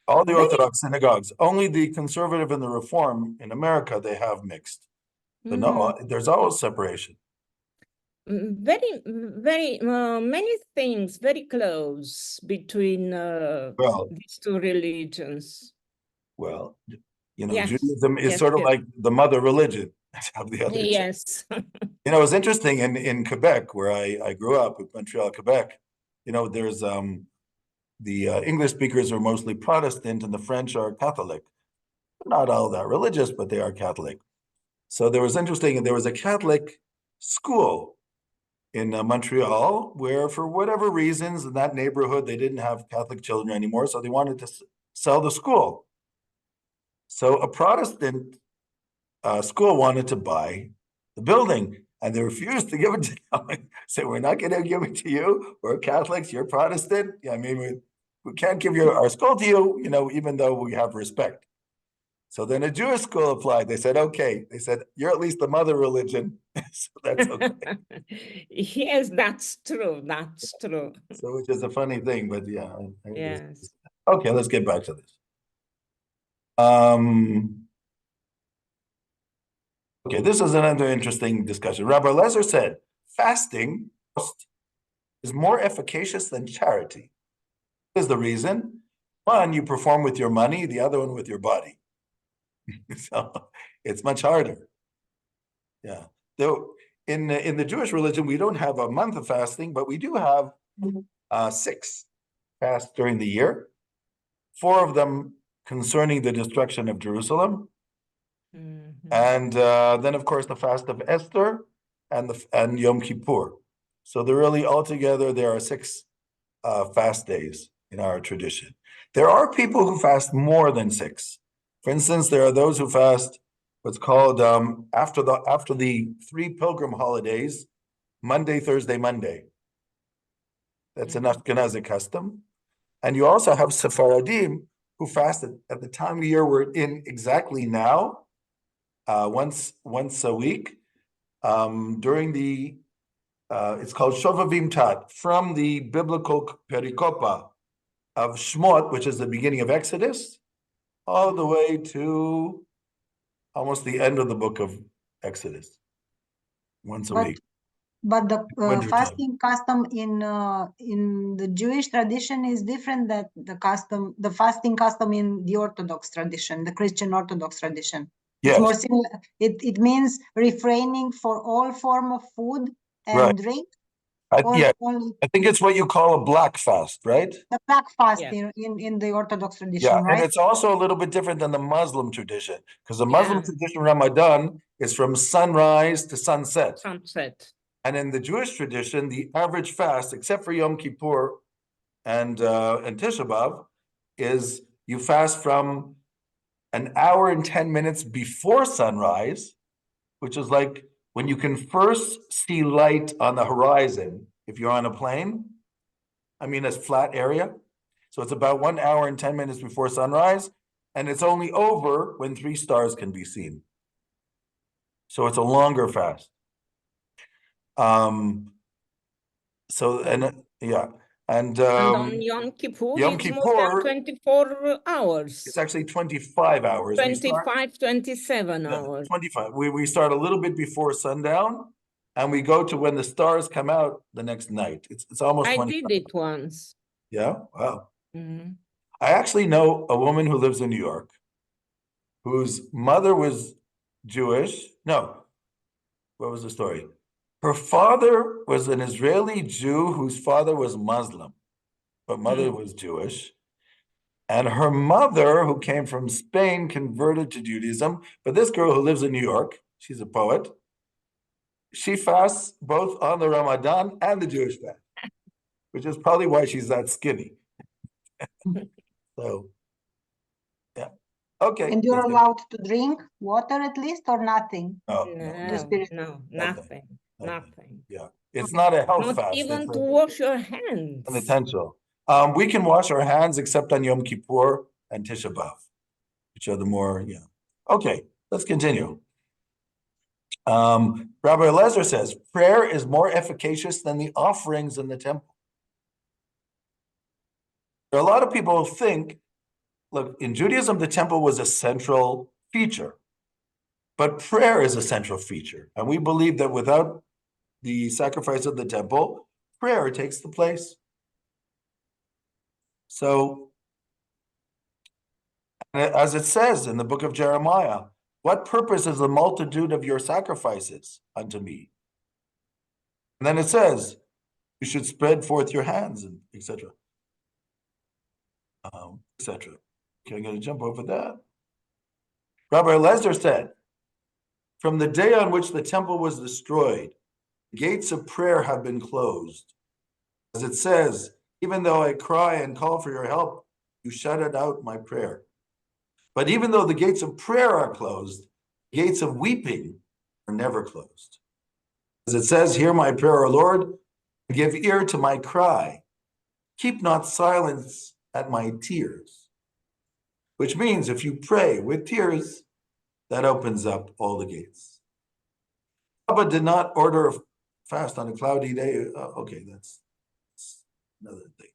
Speaker 1: all the Orthodox synagogues. Only the conservative and the Reform in America, they have mixed. But no, there's always separation.
Speaker 2: Very, very many things very close between these 2 religions.
Speaker 1: Well, Judaism is sort of like the mother religion of the other.
Speaker 2: Yes.
Speaker 1: You know, it was interesting in Quebec, where I grew up, in Montreal, Quebec. You know, there's the English speakers are mostly Protestant, and the French are Catholic. Not all that religious, but they are Catholic. So there was interesting, and there was a Catholic school in Montreal, where for whatever reasons in that neighborhood they didn't have Catholic children anymore, so they wanted to sell the school. So a Protestant school wanted to buy the building, and they refused to give it to them. Said, "We're not going to give it to you. We're Catholics. You're Protestant. I mean, we can't give our school to you, you know, even though we have respect." So then a Jewish school applied. They said, "Okay." They said, "You're at least the mother religion, so that's okay."
Speaker 2: Yes, that's true. That's true.
Speaker 1: So, which is a funny thing, but yeah.
Speaker 2: Yes.
Speaker 1: Okay, let's get back to this. Okay, this is another interesting discussion. Rabbi Lezer said, fasting is more efficacious than charity. Here's the reason. One, you perform with your money, the other one with your body. So it's much harder. Yeah. Though in the Jewish religion, we don't have a month of fasting, but we do have 6 fasts during the year. 4 of them concerning the destruction of Jerusalem. And then, of course, the fast of Esther and Yom Kippur. So they're really altogether, there are 6 fast days in our tradition. There are people who fast more than 6. For instance, there are those who fast what's called after the 3 pilgrim holidays, Monday, Thursday, Monday. That's an Ashkenazi custom. And you also have Sephardim who fast at the time of year we're in exactly now, once a week, during the it's called Shovavim Tat, from the biblical pericopa of Shmot, which is the beginning of Exodus, all the way to almost the end of the book of Exodus, once a week.
Speaker 3: But the
Speaker 1: Wintertime.
Speaker 3: fasting custom in the Jewish tradition is different than the fasting custom in the Orthodox tradition, the Christian Orthodox tradition.
Speaker 1: Yes.
Speaker 3: It's more similar. It means refraining for all form of food and
Speaker 1: Right.
Speaker 3: drink.
Speaker 1: Yeah,
Speaker 3: Only
Speaker 1: I think it's what you call a black fast, right?
Speaker 3: the black fast
Speaker 2: Yeah.
Speaker 3: in the Orthodox tradition,
Speaker 1: Yeah,
Speaker 3: right?
Speaker 1: and it's also a little bit different than the Muslim tradition, because the Muslim tradition, Ramadan, is from sunrise to sunset.
Speaker 2: Sunset.
Speaker 1: And in the Jewish tradition, the average fast, except for Yom Kippur and Tisha B'Av, is you fast from an hour and 10 minutes before sunrise, which is like when you can first see light on the horizon, if you're on a plane, I mean, a flat area. So it's about 1 hour and 10 minutes before sunrise, and it's only over when 3 stars can be seen. So it's a longer fast. And
Speaker 2: on Yom Kippur, it's more than 24 hours.
Speaker 1: It's actually 25 hours.
Speaker 2: 25, 27 hours.
Speaker 1: 25. We start a little bit before sundown, and we go to when the stars come out the next night. It's almost 25.
Speaker 2: I did it once.
Speaker 1: Yeah? Wow.
Speaker 2: Mm-hmm.
Speaker 1: I actually know a woman who lives in New York whose mother was Jewish. No, what was the story? Her father was an Israeli Jew whose father was Muslim, but mother was Jewish. And her mother, who came from Spain, converted to Judaism. But this girl who lives in New York, she's a poet, she fasts both on the Ramadan and the Jewish fast, which is probably why she's that skinny. So, yeah. Okay.
Speaker 3: And you're allowed to drink water at least, or nothing?
Speaker 2: No, nothing.
Speaker 1: Yeah. It's not a health
Speaker 2: Not
Speaker 1: fast.
Speaker 2: even to wash your hands.
Speaker 1: Penitential. We can wash our hands except on Yom Kippur and Tisha B'Av, which are the more, yeah. Okay, let's continue. Rabbi Lezer says, prayer is more efficacious than the offerings in the temple. There are a lot of people who think, look, in Judaism, the temple was a central feature, but prayer is a central feature. And we believe that without the sacrifice of the temple, prayer takes the place. So, as it says in the book of Jeremiah, what purpose is the multitude of your sacrifices unto me? And then it says, you should spread forth your hands, and etc. Etc. Okay, I'm going to jump over that. Rabbi Eliezer said, from the day on which the temple was destroyed, the gates of prayer have been closed. As it says, even though I cry and call for your help, you shut out my prayer. But even though the gates of prayer are closed, the gates of weeping are never closed. As it says, hear my prayer, O Lord, and give ear to my cry. Keep not silence at my tears. Which means if you pray with tears, that opens up all the gates. Abba did not order a fast on a cloudy day. Okay, that's another thing.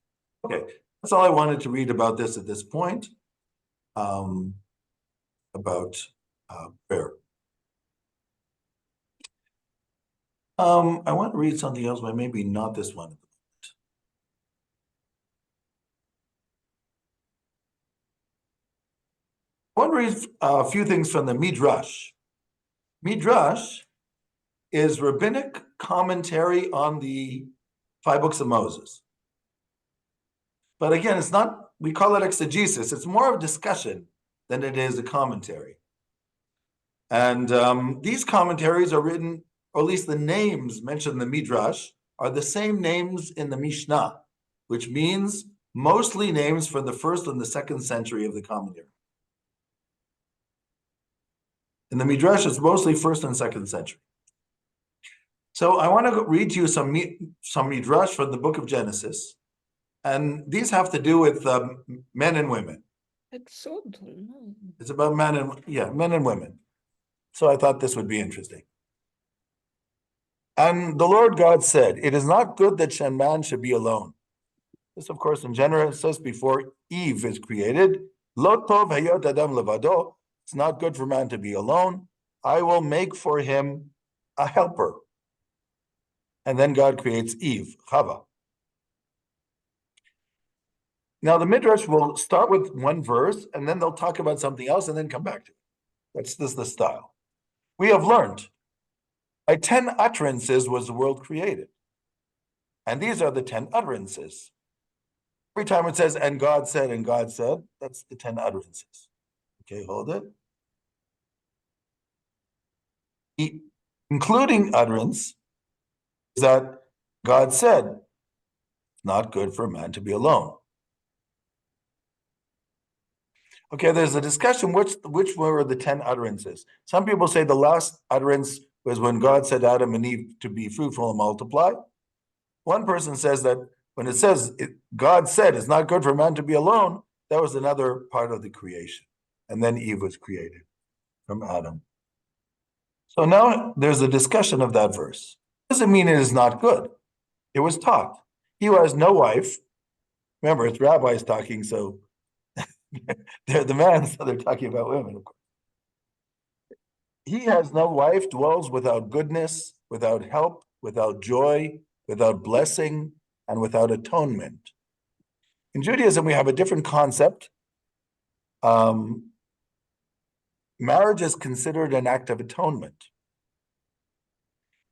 Speaker 1: Okay, that's all I wanted to read about this at this point, about prayer. I want to read something else, but maybe not this one. I want to read a few things from the Midrash. Midrash is rabbinic commentary on the 5 books of Moses. But again, it's not, we call it exegesis. It's more of a discussion than it is a commentary. And these commentaries are written, or at least the names mentioned in the Midrash, are the same names in the Mishnah, which means mostly names from the 1st and the 2nd century of the Common Era. In the Midrash, it's mostly 1st and 2nd century. So I want to read to you some Midrash from the book of Genesis. And these have to do with men and women. It's about men and women. So I thought this would be interesting. And the Lord God said, it is not good that man should be alone. This, of course, in Genesis, before Eve is created. Lo tov hayot adam levado. It's not good for man to be alone. I will make for him a helper. And then God creates Eve, Chava. Now the Midrash will start with one verse, and then they'll talk about something else, and then come back to it. This is the style. We have learned by 10 utterances was the world created. And these are the 10 utterances. Every time it says, and God said, that's the 10 utterances. Okay, hold it. The including utterance is that God said, it's not good for a man to be alone. Okay, there's a discussion which were the 10 utterances. Some people say the last utterance was when God said Adam and Eve to be fruitful and multiply. One person says that when it says God said it's not good for man to be alone, that was another part of the creation. And then Eve was created from Adam. So now there's a discussion of that verse. It doesn't mean it is not good. It was taught. He who has no wife, remember it's rabbis talking, so they're the men, so they're talking about women, of course. He has no wife, dwells without goodness, without help, without joy, without blessing, and without atonement. In Judaism, we have a different concept. Marriage is considered an act of atonement.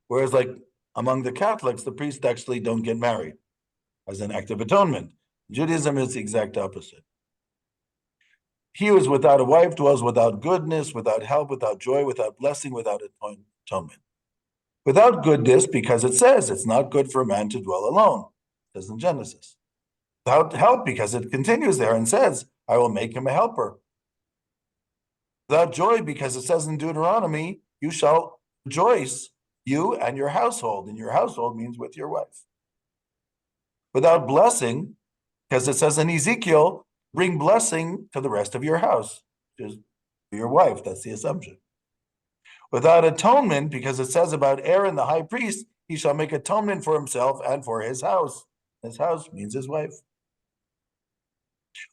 Speaker 1: Whereas, like among the Catholics, the priests actually don't get married as an act of atonement. Judaism is the exact opposite. He who is without a wife dwells without goodness, without help, without joy, without blessing, without atonement. Without goodness, because it says it's not good for a man to dwell alone. It says in Genesis. Without help, because it continues there and says, I will make him a helper. Without joy, because it says in Deuteronomy, you shall rejoice, you and your household. And your household means with your wife. Without blessing, because it says in Ezekiel, bring blessing to the rest of your house, just your wife. That's the assumption. Without atonement, because it says about Aaron, the high priest, he shall make atonement for himself and for his house. His house means his wife.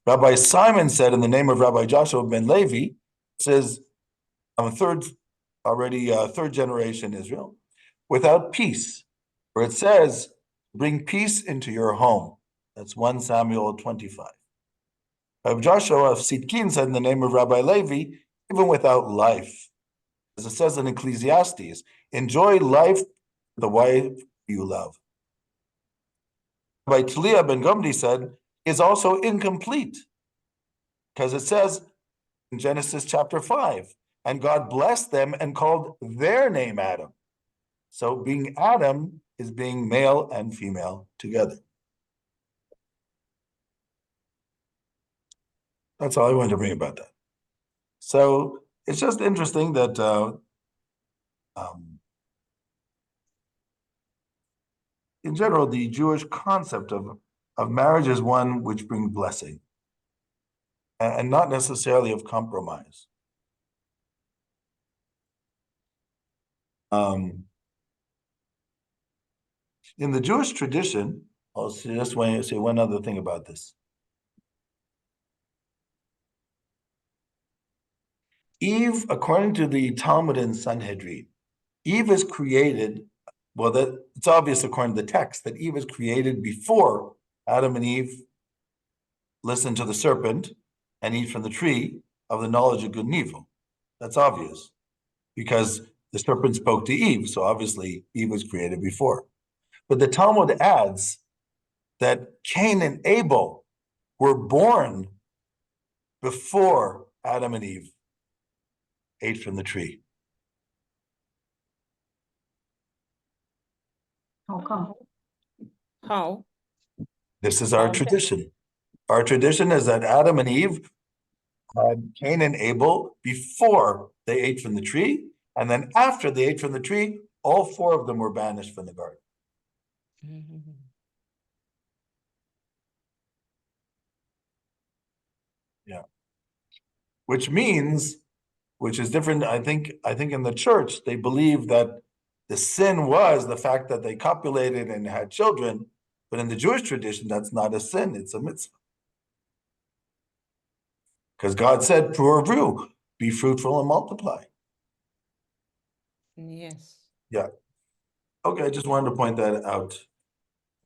Speaker 1: Rabbi Simon said in the name of Rabbi Joshua ben Levi, says, I'm third generation Israel, without peace, where it says, bring peace into your home. That's 1 Samuel 25. Rabbi Joshua of Sitkin said in the name of Rabbi Levi, even without life. As it says in Ecclesiastes, enjoy life, the wife you love. By Talia ben Gomdi said, is also incomplete. Because it says in Genesis chapter 5, and God blessed them and called their name Adam. So being Adam is being male and female together. That's all I wanted to bring about that. So it's just interesting that in general, the Jewish concept of marriage is one which brings blessing and not necessarily of compromise. In the Jewish tradition, I'll just want to say one other thing about this. Eve, according to the Talmud and Sanhedrin, Eve is created, well, it's obvious according to the text that Eve is created before Adam and Eve listened to the serpent and eat from the tree of the knowledge of good and evil. That's obvious because the serpent spoke to Eve, so obviously Eve was created before. But the Talmud adds that Cain and Abel were born before Adam and Eve ate from the tree.
Speaker 3: How come?
Speaker 2: How?
Speaker 1: This is our tradition. Our tradition is that Adam and Eve had Cain and Abel before they ate from the tree, and then after they ate from the tree, all four of them were banished from the garden. Yeah. Which means, which is different, I think in the church, they believe that the sin was the fact that they copulated and had children, but in the Jewish tradition, that's not a sin, it's a mitzvah. Because God said, "Pru, be fruitful and multiply."
Speaker 2: Yes.
Speaker 1: Yeah. Okay, I just wanted to point that out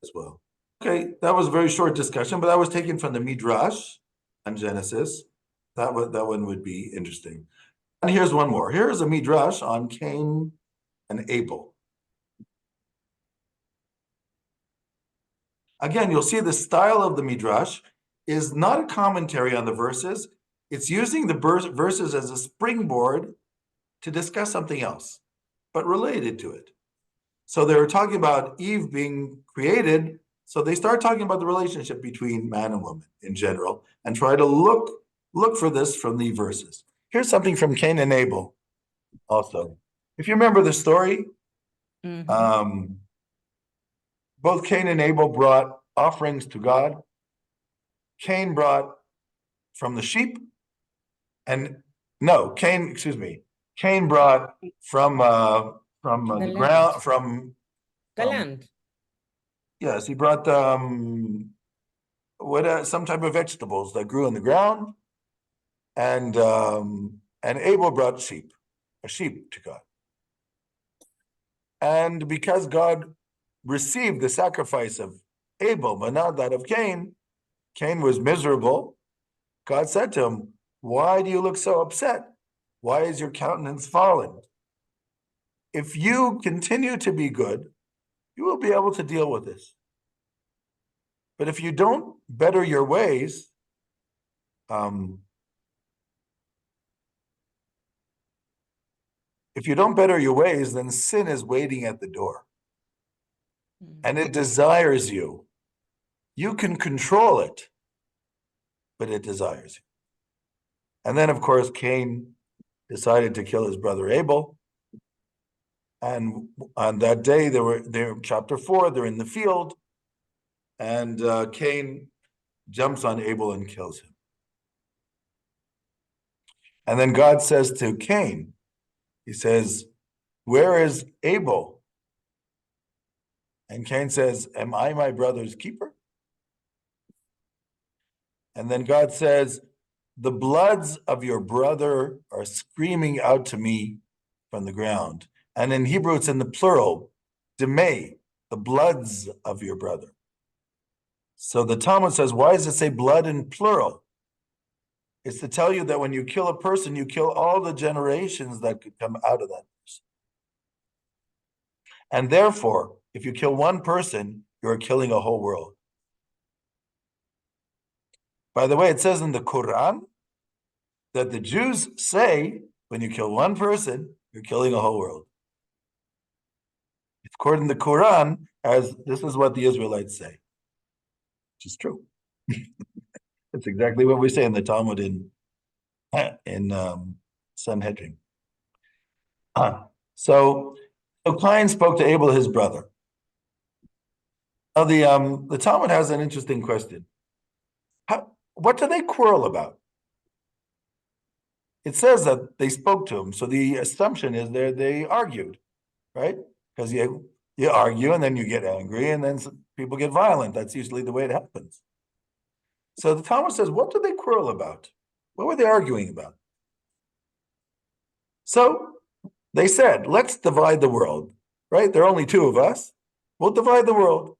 Speaker 1: as well. Okay, that was a very short discussion, but that was taken from the Midrash on Genesis. That one would be interesting. And here's one more. Here's a Midrash on Cain and Abel. Again, you'll see the style of the Midrash is not a commentary on the verses. It's using the verses as a springboard to discuss something else, but related to it. So they were talking about Eve being created, so they start talking about the relationship between man and woman in general, and try to look for this from the verses. Here's something from Cain and Abel also. If you remember the story, both Cain and Abel brought offerings to God. Cain brought from the sheep, Cain brought from the ground, from
Speaker 2: the land.
Speaker 1: Yes, he brought some type of vegetables that grew in the ground, and Abel brought a sheep to God. And because God received the sacrifice of Abel, but not that of Cain, Cain was miserable. God said to him, "Why do you look so upset? Why is your countenance fallen? If you continue to be good, you will be able to deal with this. But if you don't better your ways, then sin is waiting at the door. And it desires you. You can control it, but it desires you." And then, of course, Cain decided to kill his brother Abel. And on that day, they're chapter 4, they're in the field, and Cain jumps on Abel and kills him. And then God says to Cain, he says, "Where is Abel?" And Cain says, "Am I my brother's keeper?" And then God says, "The bloods of your brother are screaming out to me from the ground." And in Hebrew, it's in the plural, demei, the bloods of your brother. So the Talmud says, why does it say blood in plural? It's to tell you that when you kill a person, you kill all the generations that could come out of that person. And therefore, if you kill one person, you're killing a whole world. By the way, it says in the Quran that the Jews say when you kill one person, you're killing a whole world. According to the Quran, as this is what the Israelites say, which is true. It's exactly what we say in the Talmud in Sanhedrin. So Cain spoke to Abel, his brother. Now the Talmud has an interesting question. What do they quarrel about? It says that they spoke to him, so the assumption is they argued, right? Because you argue and then you get angry and then people get violent. That's usually the way it happens. So the Talmud says, what do they quarrel about? What were they arguing about? So they said, let's divide the world, right? There are only two of us. We'll divide the world.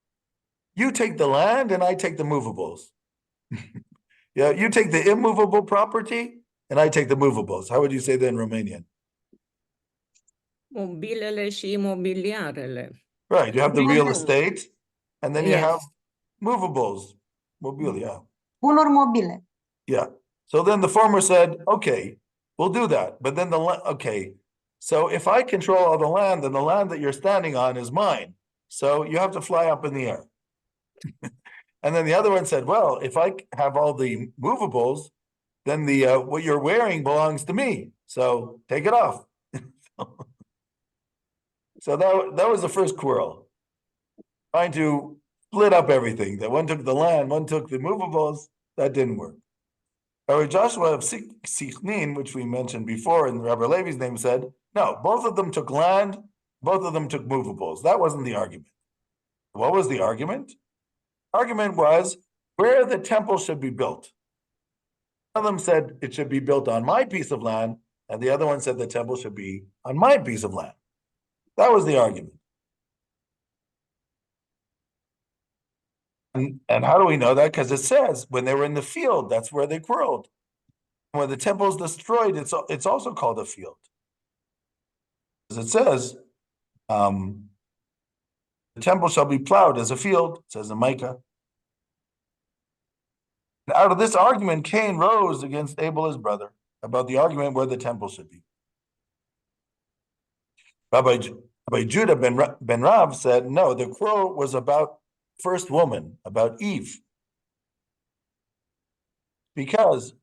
Speaker 1: You take the land and I take the movables. Yeah, you take the immovable property and I take the movables. How would you say that in Romanian?
Speaker 2: Mobilele și imobiliarele.
Speaker 1: Right, you have the real
Speaker 3: Yes.
Speaker 1: estate and then you
Speaker 2: Yes.
Speaker 1: have movables. Mobile, yeah.
Speaker 3: Bunuri mobile.
Speaker 1: Yeah. So then the farmer said, okay, we'll do that. But then okay, so if I control all the land, then the land that you're standing on is mine. So you have to fly up in the air. And then the other one said, well, if I have all the movables, then the what you're wearing belongs to me. So take it off. So that was the first quarrel. Trying to split up everything. That one took the land, one took the movables. That didn't work. Rabbi Joshua of Sichnin, which we mentioned before, and Rabbi Levi's name said, no, both of them took land, both of them took movables. That wasn't the argument. What was the argument? Argument was where the temple should be built. One of them said it should be built on my piece of land, and the other one said the temple should be on my piece of land. That was the argument. And how do we know that? Because it says when they were in the field, that's where they quarreled. When the temple is destroyed, it's also called a field. As it says, the temple shall be plowed as a field, it says in Micah. And out of this argument, Cain rose against Abel, his brother, about the argument where the temple should be. Rabbi Judah ben Rav said, no, the quarrel was about first woman, about Eve. Because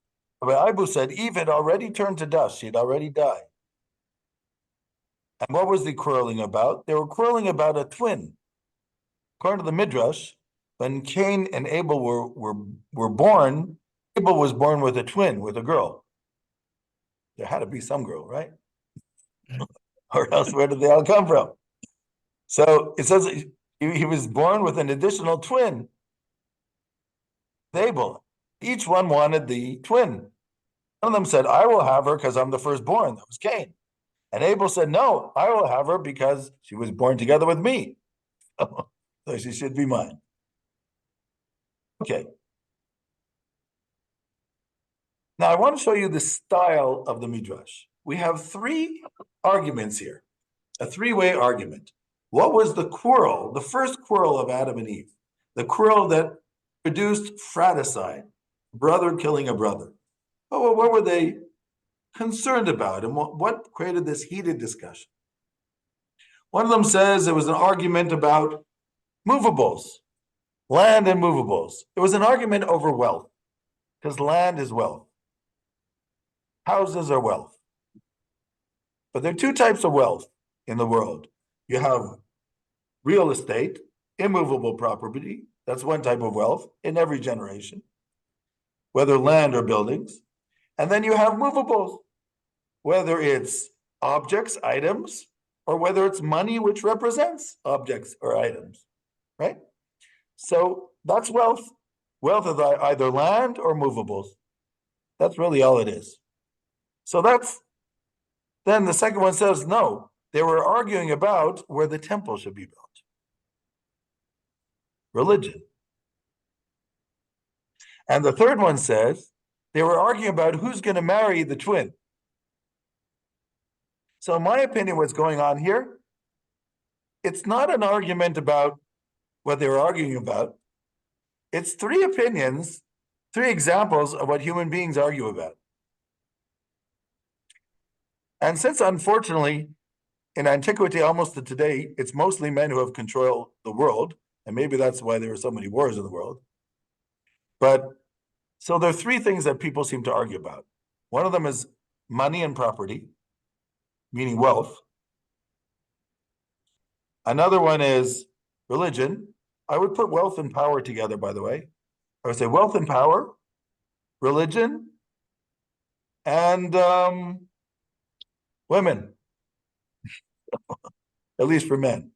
Speaker 1: Rabbi Abu said Eve had already turned to dust, she had already died. And what was the quarreling about? They were quarreling about a twin. According to the Midrash, when Cain and Abel were born, Abel was born with a twin, with a girl. There had to be some girl, right? Or else where did they all come from? So it says he was born with an additional twin, Abel. Each one wanted the twin. One of them said, I will have her because I'm the firstborn. That was Cain. And Abel said, no, I will have her because she was born together with me. So she should be mine. Okay. Now I want to show you the style of the Midrash. We have three arguments here, a three-way argument. What was the quarrel, the first quarrel of Adam and Eve? The quarrel that produced fratricide, brother killing a brother. Oh, what were they concerned about and what created this heated discussion? One of them says it was an argument about movables, land and movables. It was an argument over wealth, because land is wealth. Houses are wealth. But there are two types of wealth in the world. You have real estate, immovable property. That's one type of wealth in every generation, whether land or buildings. And then you have movables, whether it's objects, items, or whether it's money which represents objects or items, right? So that's wealth. Wealth is either land or movables. That's really all it is. So then the second one says, no, they were arguing about where the temple should be built. Religion. And the third one says, they were arguing about who's going to marry the twin. So in my opinion, what's going on here it's not an argument about what they were arguing about. It's three opinions, three examples of what human beings argue about. And since, unfortunately, in antiquity, almost to today, it's mostly men who have controlled the world, and maybe that's why there were so many wars in the world. But so there are three things that people seem to argue about. One of them is money and property, meaning wealth. Another one is religion. I would put wealth and power together, by the way. I would say wealth and power, religion, and women, at least for men.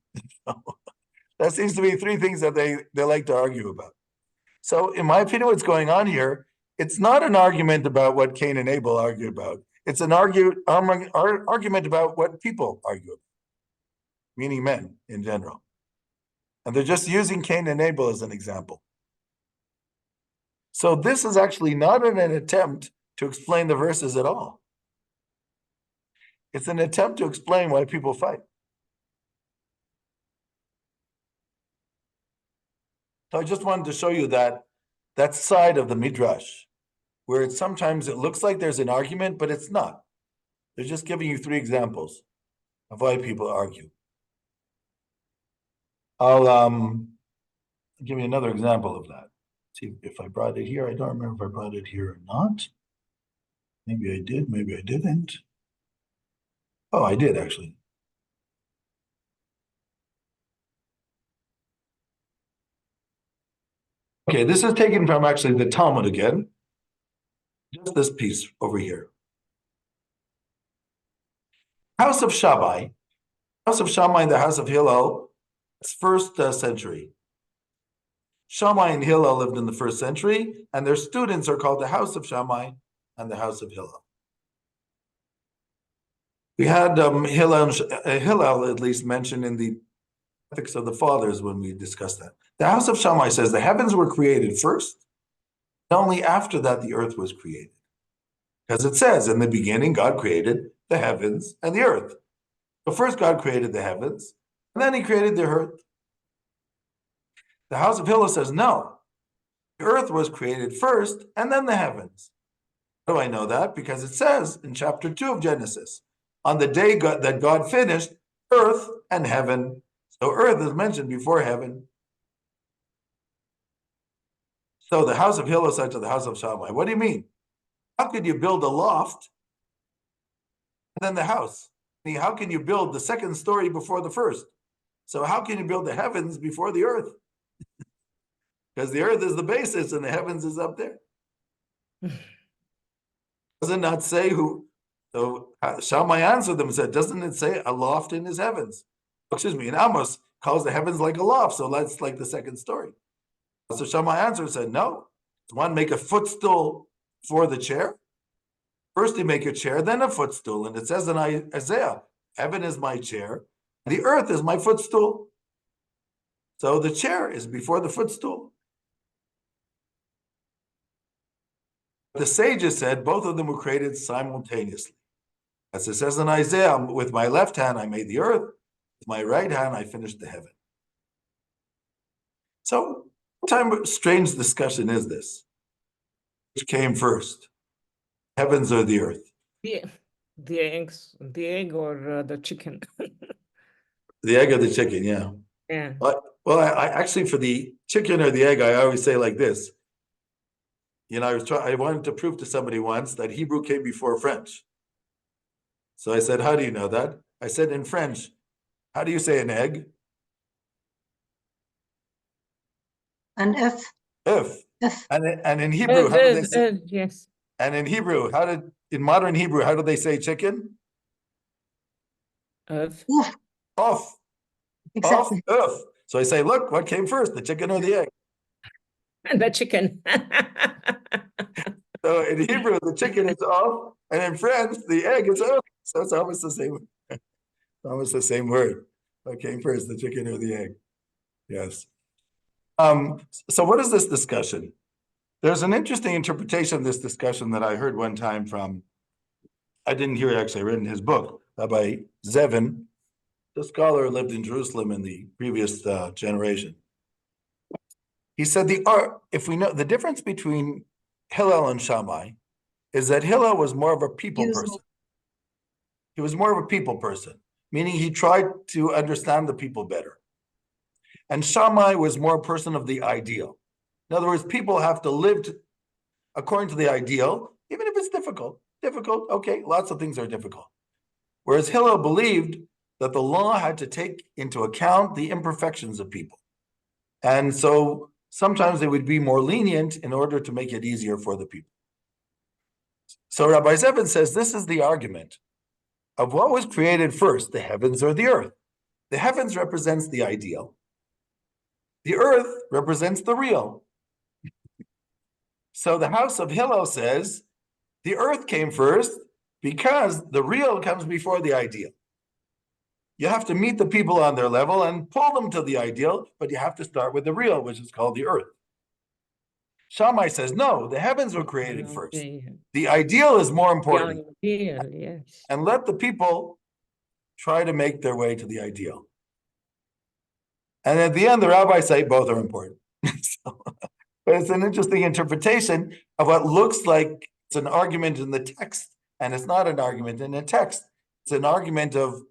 Speaker 1: That seems to be three things that they like to argue about. So in my opinion, what's going on here, it's not an argument about what Cain and Abel argue about. It's an argument about what people argue about, meaning men in general. And they're just using Cain and Abel as an example. So this is actually not an attempt to explain the verses at all. It's an attempt to explain why people fight. So I just wanted to show you that side of the Midrash, where sometimes it looks like there's an argument, but it's not. They're just giving you three examples of why people argue. I'll give you another example of that. See if I brought it here. I don't remember if I brought it here or not. Maybe I did, maybe I didn't. Oh, I did actually. Okay, this is taken from actually the Talmud again. Just this piece over here. House of Shammai, and the house of Hillel, it's first century. Shammai and Hillel lived in the first century, and their students are called the house of Shammai and the house of Hillel. We had Hillel at least mentioned in the Ethics of the Fathers when we discussed that. The house of Shammai says the heavens were created first, and only after that the earth was created. Because it says, in the beginning, God created the heavens and the earth. So first God created the heavens, and then he created the earth. The house of Hillel says, no, the earth was created first, and then the heavens. How do I know that? Because it says in chapter 2 of Genesis, on the day that God finished earth and heaven. So earth is mentioned before heaven. So the house of Hillel said to the house of Shammai, what do you mean? How could you build a loft and then the house? I mean, how can you build the second story before the first? So how can you build the heavens before the earth? Because the earth is the basis and the heavens is up there. Does it not say who? So Shammai answered them and said, doesn't it say a loft in his heavens? Excuse me, and Amos calls the heavens like a loft, so that's like the second story. So Shammai answered and said, no. Does one make a footstool for the chair? First you make a chair, then a footstool. And it says in Isaiah, heaven is my chair, the earth is my footstool. So the chair is before the footstool. The sages said both of them were created simultaneously. As it says in Isaiah, with my left hand I made the earth, with my right hand I finished the heaven. So what kind of strange discussion is this? Which came first, heavens or the earth?
Speaker 2: The egg or the chicken.
Speaker 1: The egg or the chicken, yeah.
Speaker 2: Yeah.
Speaker 1: Well, I actually, for the chicken or the egg, I always say like this. You know, I wanted to prove to somebody once that Hebrew came before French. So I said, how do you know that? I said, in French, how do you say an egg?
Speaker 3: An œuf.
Speaker 1: Œuf.
Speaker 3: Œuf.
Speaker 1: And in Hebrew, how do they say?
Speaker 2: Yes.
Speaker 1: And in Hebrew, in modern Hebrew, how do they say chicken?
Speaker 2: Œuf.
Speaker 3: Oof.
Speaker 1: Off.
Speaker 3: Exactly.
Speaker 1: Off, œuf. So I say, look, what came first, the chicken or the egg?
Speaker 2: The chicken.
Speaker 1: So in Hebrew, the chicken is off, and in French, the egg is off. So it's almost the same word. What came first, the chicken or the egg? Yes. So what is this discussion? There's an interesting interpretation of this discussion that I heard one time from, I didn't hear it actually, I read in his book, by Zevin. the scholar lived in Jerusalem in the previous generation. He said if we know the difference between Hillel and Shammai is that Hillel was more of a people person. He was more of a people person, meaning he tried to understand the people better. And Shammai was more a person of the ideal. In other words, people have to live according to the ideal, even if it's difficult. Difficult, okay, lots of things are difficult. Whereas Hillel believed that the law had to take into account the imperfections of people. And so sometimes they would be more lenient in order to make it easier for the people. So Rabbi Zevin says this is the argument of what was created first, the heavens or the earth. The heavens represents the ideal. The earth represents the real. So the house of Hillel says the earth came first because the real comes before the ideal. You have to meet the people on their level and pull them to the ideal, but you have to start with the real, which is called the earth. Shammai says, no, the heavens were created first. The ideal is more important.
Speaker 2: The ideal, yes.
Speaker 1: And let the people try to make their way to the ideal. And at the end, the rabbis say both are important. But it's an interesting interpretation of what looks like it's an argument in the text, and it's not an argument in the text. It's an argument of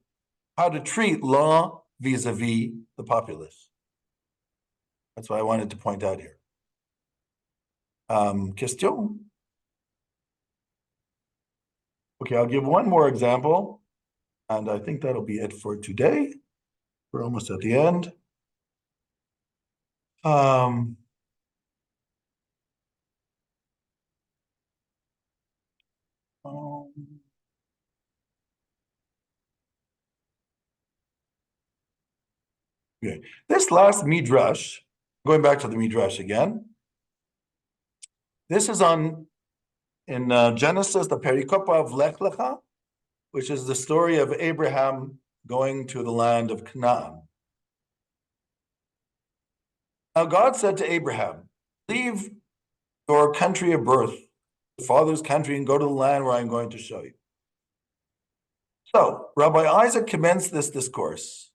Speaker 1: how to treat law vis-a-vis the populace. That's what I wanted to point out here. Question? Okay, I'll give one more example, and I think that'll be it for today. We're almost at the end. Okay. This last Midrash, going back to the Midrash again, this is in Genesis, the pericopa of Lech Lecha, which is the story of Abraham going to the land of Canaan. Now God said to Abraham, leave your country of birth, your father's country, and go to the land where I'm going to show you. So Rabbi Isaac commenced this discourse.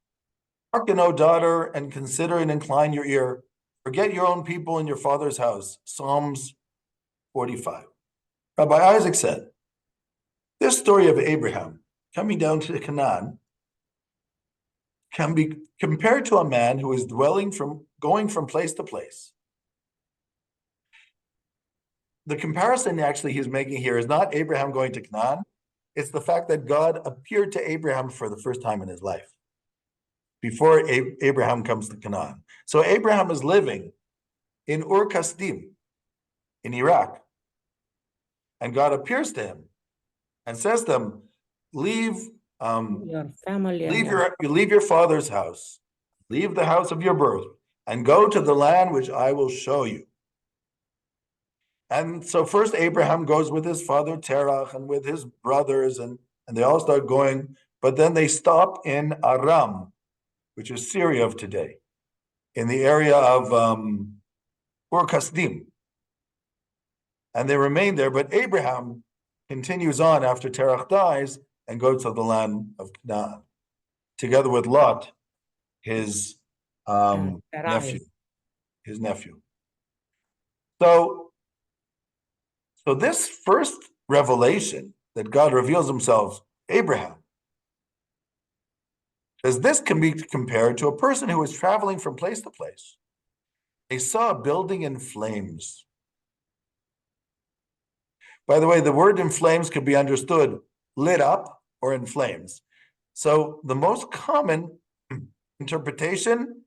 Speaker 1: Hearken, O daughter, and consider and incline your ear. Forget your own people and your father's house. Psalms 45. Rabbi Isaac said, this story of Abraham coming down to Canaan can be compared to a man who is going from place to place. The comparison actually he's making here is not Abraham going to Canaan. It's the fact that God appeared to Abraham for the first time in his life, before Abraham comes to Canaan. So Abraham is living in Ur Kasdim, in Iraq. And God appears to him and says to him, leave
Speaker 2: Your family.
Speaker 1: leave your father's house, leave the house of your birth, and go to the land which I will show you. And so first Abraham goes with his father Terach and with his brothers, and they all start going, but then they stop in Aram, which is Syria of today, in the area of Ur Kasdim. And they remain there, but Abraham continues on after Terach dies and goes to the land of Canaan, together with Lot, his nephew. So this first revelation that God reveals himself to Abraham, as this can be compared to a person who was traveling from place to place. They saw a building in flames. By the way, the word in flames could be understood lit up or in flames. So the most common interpretation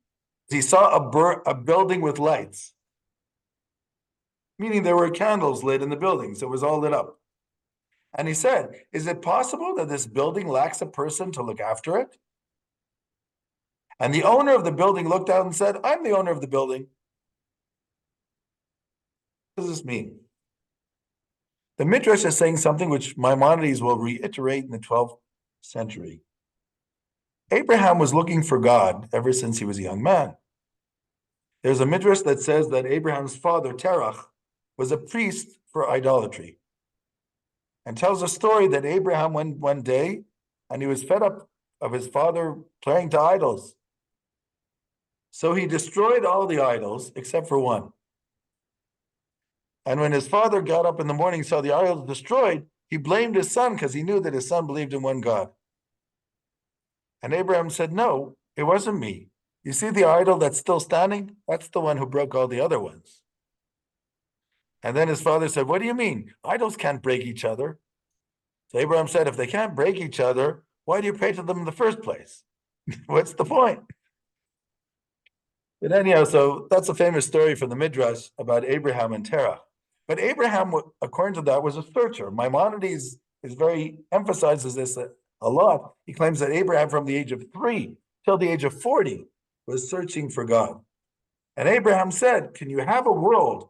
Speaker 1: is he saw a building with lights, meaning there were candles lit in the building, so it was all lit up. And he said, is it possible that this building lacks a person to look after it? And the owner of the building looked out and said, I'm the owner of the building. What does this mean? The Midrash is saying something which Maimonides will reiterate in the 12th century. Abraham was looking for God ever since he was a young man. There's a Midrash that says that Abraham's father, Terach, was a priest for idolatry, and tells a story that Abraham went one day and he was fed up of his father praying to idols. So he destroyed all the idols except for one. And when his father got up in the morning and saw the idols destroyed, he blamed his son because he knew that his son believed in one God. And Abraham said, no, it wasn't me. You see the idol that's still standing? That's the one who broke all the other ones. And then his father said, what do you mean? Idols can't break each other. So Abraham said, if they can't break each other, why do you pray to them in the first place? What's the point? But anyhow, so that's a famous story from the Midrash about Abraham and Terah. But Abraham, according to that, was a searcher. Maimonides emphasizes this a lot. He claims that Abraham, from the age of 3 till the age of 40, was searching for God. And Abraham said, can you have a world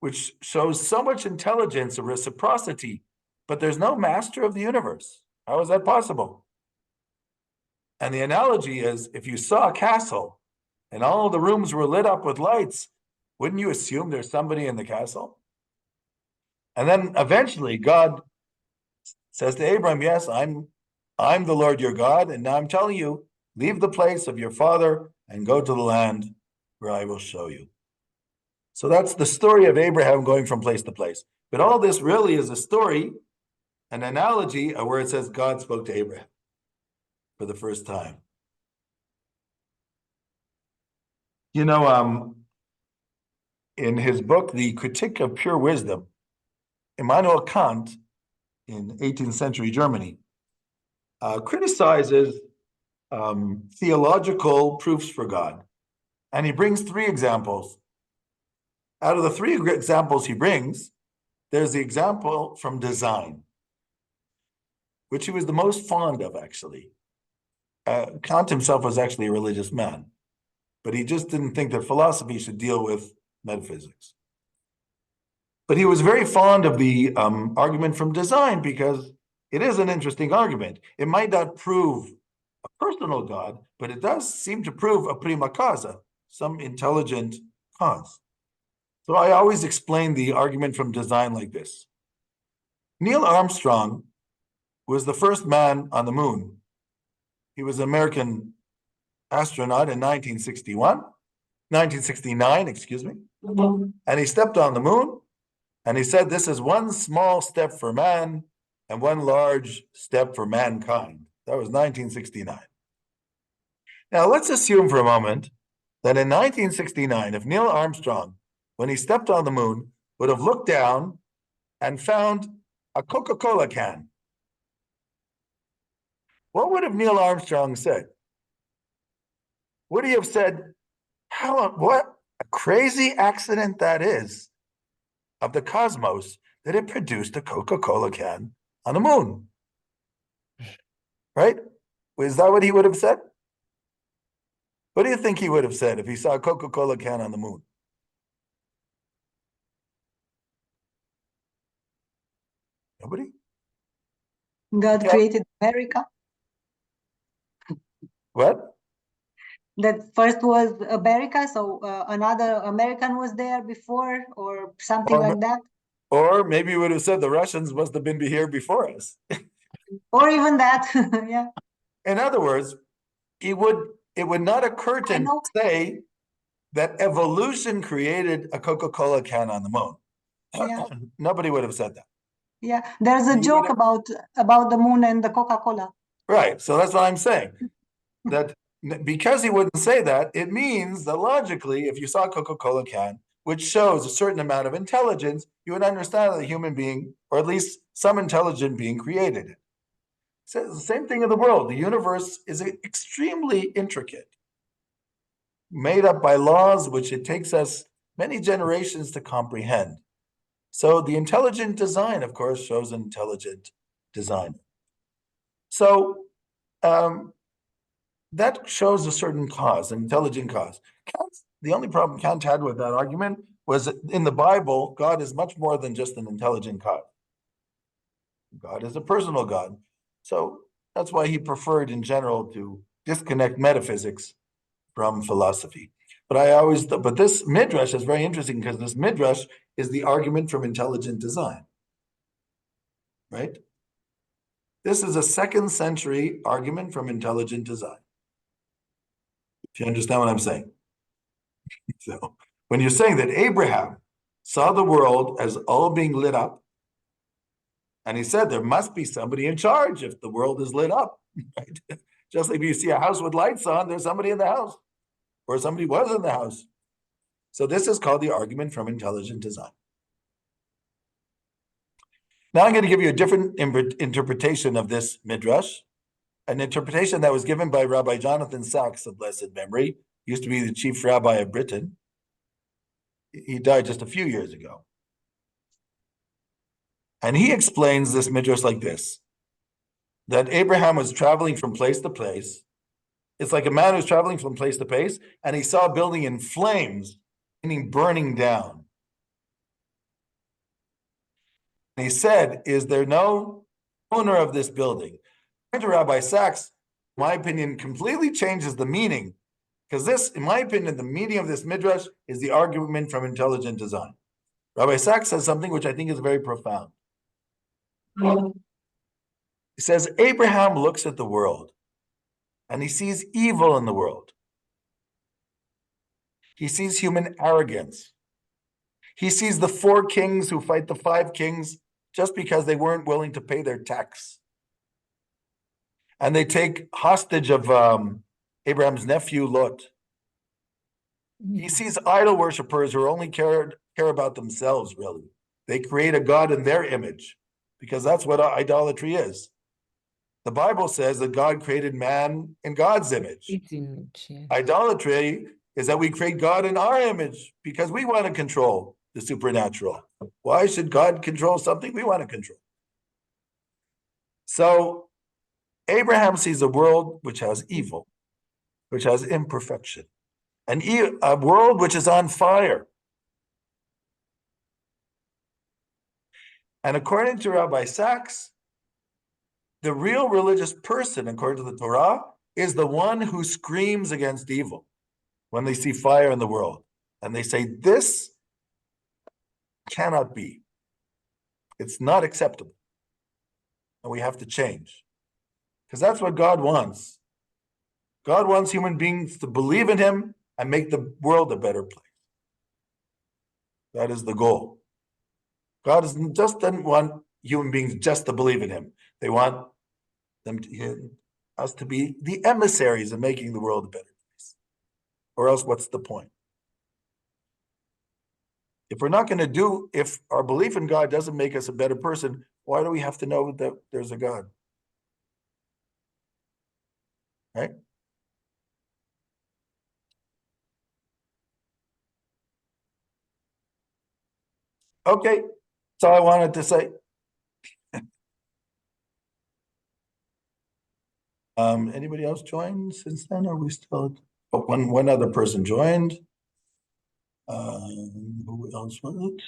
Speaker 1: which shows so much intelligence and reciprocity, but there's no master of the universe? How is that possible? And the analogy is, if you saw a castle and all the rooms were lit up with lights, wouldn't you assume there's somebody in the castle? And then eventually God says to Abraham, yes, I'm the Lord your God, and now I'm telling you, leave the place of your father and go to the land where I will show you. So that's the story of Abraham going from place to place. But all this really is a story, an analogy where it says God spoke to Abraham for the first time. You know, in his book, The Critique of Pure Wisdom, Immanuel Kant, in 18th century Germany, criticizes theological proofs for God. And he brings 3 examples. Out of the 3 examples he brings, there's the example from design, which he was the most fond of, actually. Kant himself was actually a religious man, but he just didn't think that philosophy should deal with metaphysics. But he was very fond of the argument from design because it is an interesting argument. It might not prove a personal God, but it does seem to prove a prima causa, some intelligent cause. So I always explain the argument from design like this. Neil Armstrong was the first man on the moon. He was an American astronaut in 1969, excuse me. And he stepped on the moon and he said, this is one small step for man and one large step for mankind. That was 1969. Now let's assume for a moment that in 1969, if Neil Armstrong, when he stepped on the moon, would have looked down and found a Coca-Cola can, what would have Neil Armstrong said? Would he have said, what a crazy accident that is of the cosmos that it produced a Coca-Cola can on the moon? Right? Is that what he would have said? What do you think he would have said if he saw a Coca-Cola can on the moon? Nobody?
Speaker 3: God created America.
Speaker 1: What?
Speaker 3: That first was America, so another American was there before, or something like that.
Speaker 1: Or maybe he would have said the Russians must have been here before us.
Speaker 3: Or even that, yeah.
Speaker 1: In other words, it would not occur to him to say that evolution created a Coca-Cola can on the moon.
Speaker 3: Yeah.
Speaker 1: Nobody would have said that.
Speaker 3: Yeah, there's a joke about the moon and the Coca-Cola.
Speaker 1: Right, so that's what I'm saying. That because he wouldn't say that, it means that logically, if you saw a Coca-Cola can, which shows a certain amount of intelligence, you would understand that a human being, or at least some intelligent being, created it. So it's the same thing in the world. The universe is extremely intricate, made up by laws which it takes us many generations to comprehend. So the intelligent design, of course, shows an intelligent designer. So that shows a certain cause, an intelligent cause. The only problem Kant had with that argument was that in the Bible, God is much more than just an intelligent cause. God is a personal God. So that's why he preferred in general to disconnect metaphysics from philosophy. But this Midrash is very interesting because this Midrash is the argument from intelligent design, right? This is a 2nd century argument from intelligent design. If you understand what I'm saying. So when you're saying that Abraham saw the world as all being lit up, and he said there must be somebody in charge if the world is lit up, right? Just like if you see a house with lights on, there's somebody in the house, or somebody was in the house. So this is called the argument from intelligent design. Now I'm going to give you a different interpretation of this Midrash, an interpretation that was given by Rabbi Jonathan Sachs of blessed memory. He used to be the chief rabbi of Britain. He died just a few years ago. And he explains this Midrash like this, that Abraham was traveling from place to place. It's like a man who's traveling from place to place, and he saw a building in flames, meaning burning down. And he said, is there no owner of this building? According to Rabbi Sachs, in my opinion, completely changes the meaning, because this, in my opinion, the meaning of this Midrash is the argument from intelligent design. Rabbi Sachs says something which I think is very profound. He says, Abraham looks at the world and he sees evil in the world. He sees human arrogance. He sees the 4 kings who fight the 5 kings just because they weren't willing to pay their tax. And they take hostage of Abraham's nephew, Lot. He sees idol worshippers who only care about themselves, really. They create a God in their image, because that's what idolatry is. The Bible says that God created man in God's image.
Speaker 2: Its image, yes.
Speaker 1: Idolatry is that we create God in our image because we want to control the supernatural. Why should God control something we want to control? So Abraham sees a world which has evil, which has imperfection, a world which is on fire. And according to Rabbi Sachs, the real religious person, according to the Torah, is the one who screams against evil when they see fire in the world. And they say, this cannot be. It's not acceptable. And we have to change. Because that's what God wants. God wants human beings to believe in him and make the world a better place. That is the goal. God just doesn't want human beings just to believe in him. They want us to be the emissaries of making the world a better place. Or else what's the point? If if our belief in God doesn't make us a better person, why do we have to know that there's a God? Right? Okay, that's all I wanted to say. Anybody else joined since then? Are we still? Oh, one other person joined. Who else was it?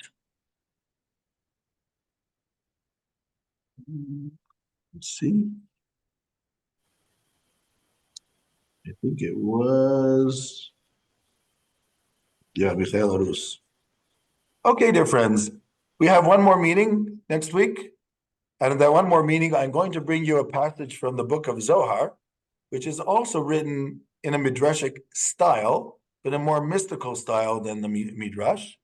Speaker 1: Let's see. I think it was. Yeah, Michael Rus. Okay, dear friends, we have one more meeting next week. And in that one more meeting, I'm going to bring you a passage from the book of Zohar, which is also written in a Midrashic style, but a more mystical style than the Midrash.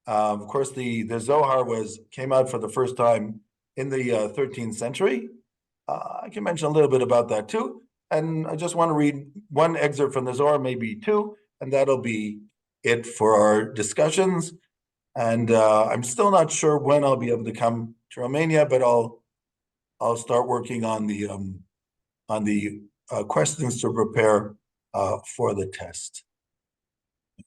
Speaker 1: Of course, the Zohar came out for the first time in the 13th century. I can mention a little bit about that too. And I just want to read one excerpt from the Zohar, maybe 2, and that'll be it for our discussions. And I'm still not sure when I'll be able to come to Romania, but I'll start working on the questions to prepare for the test.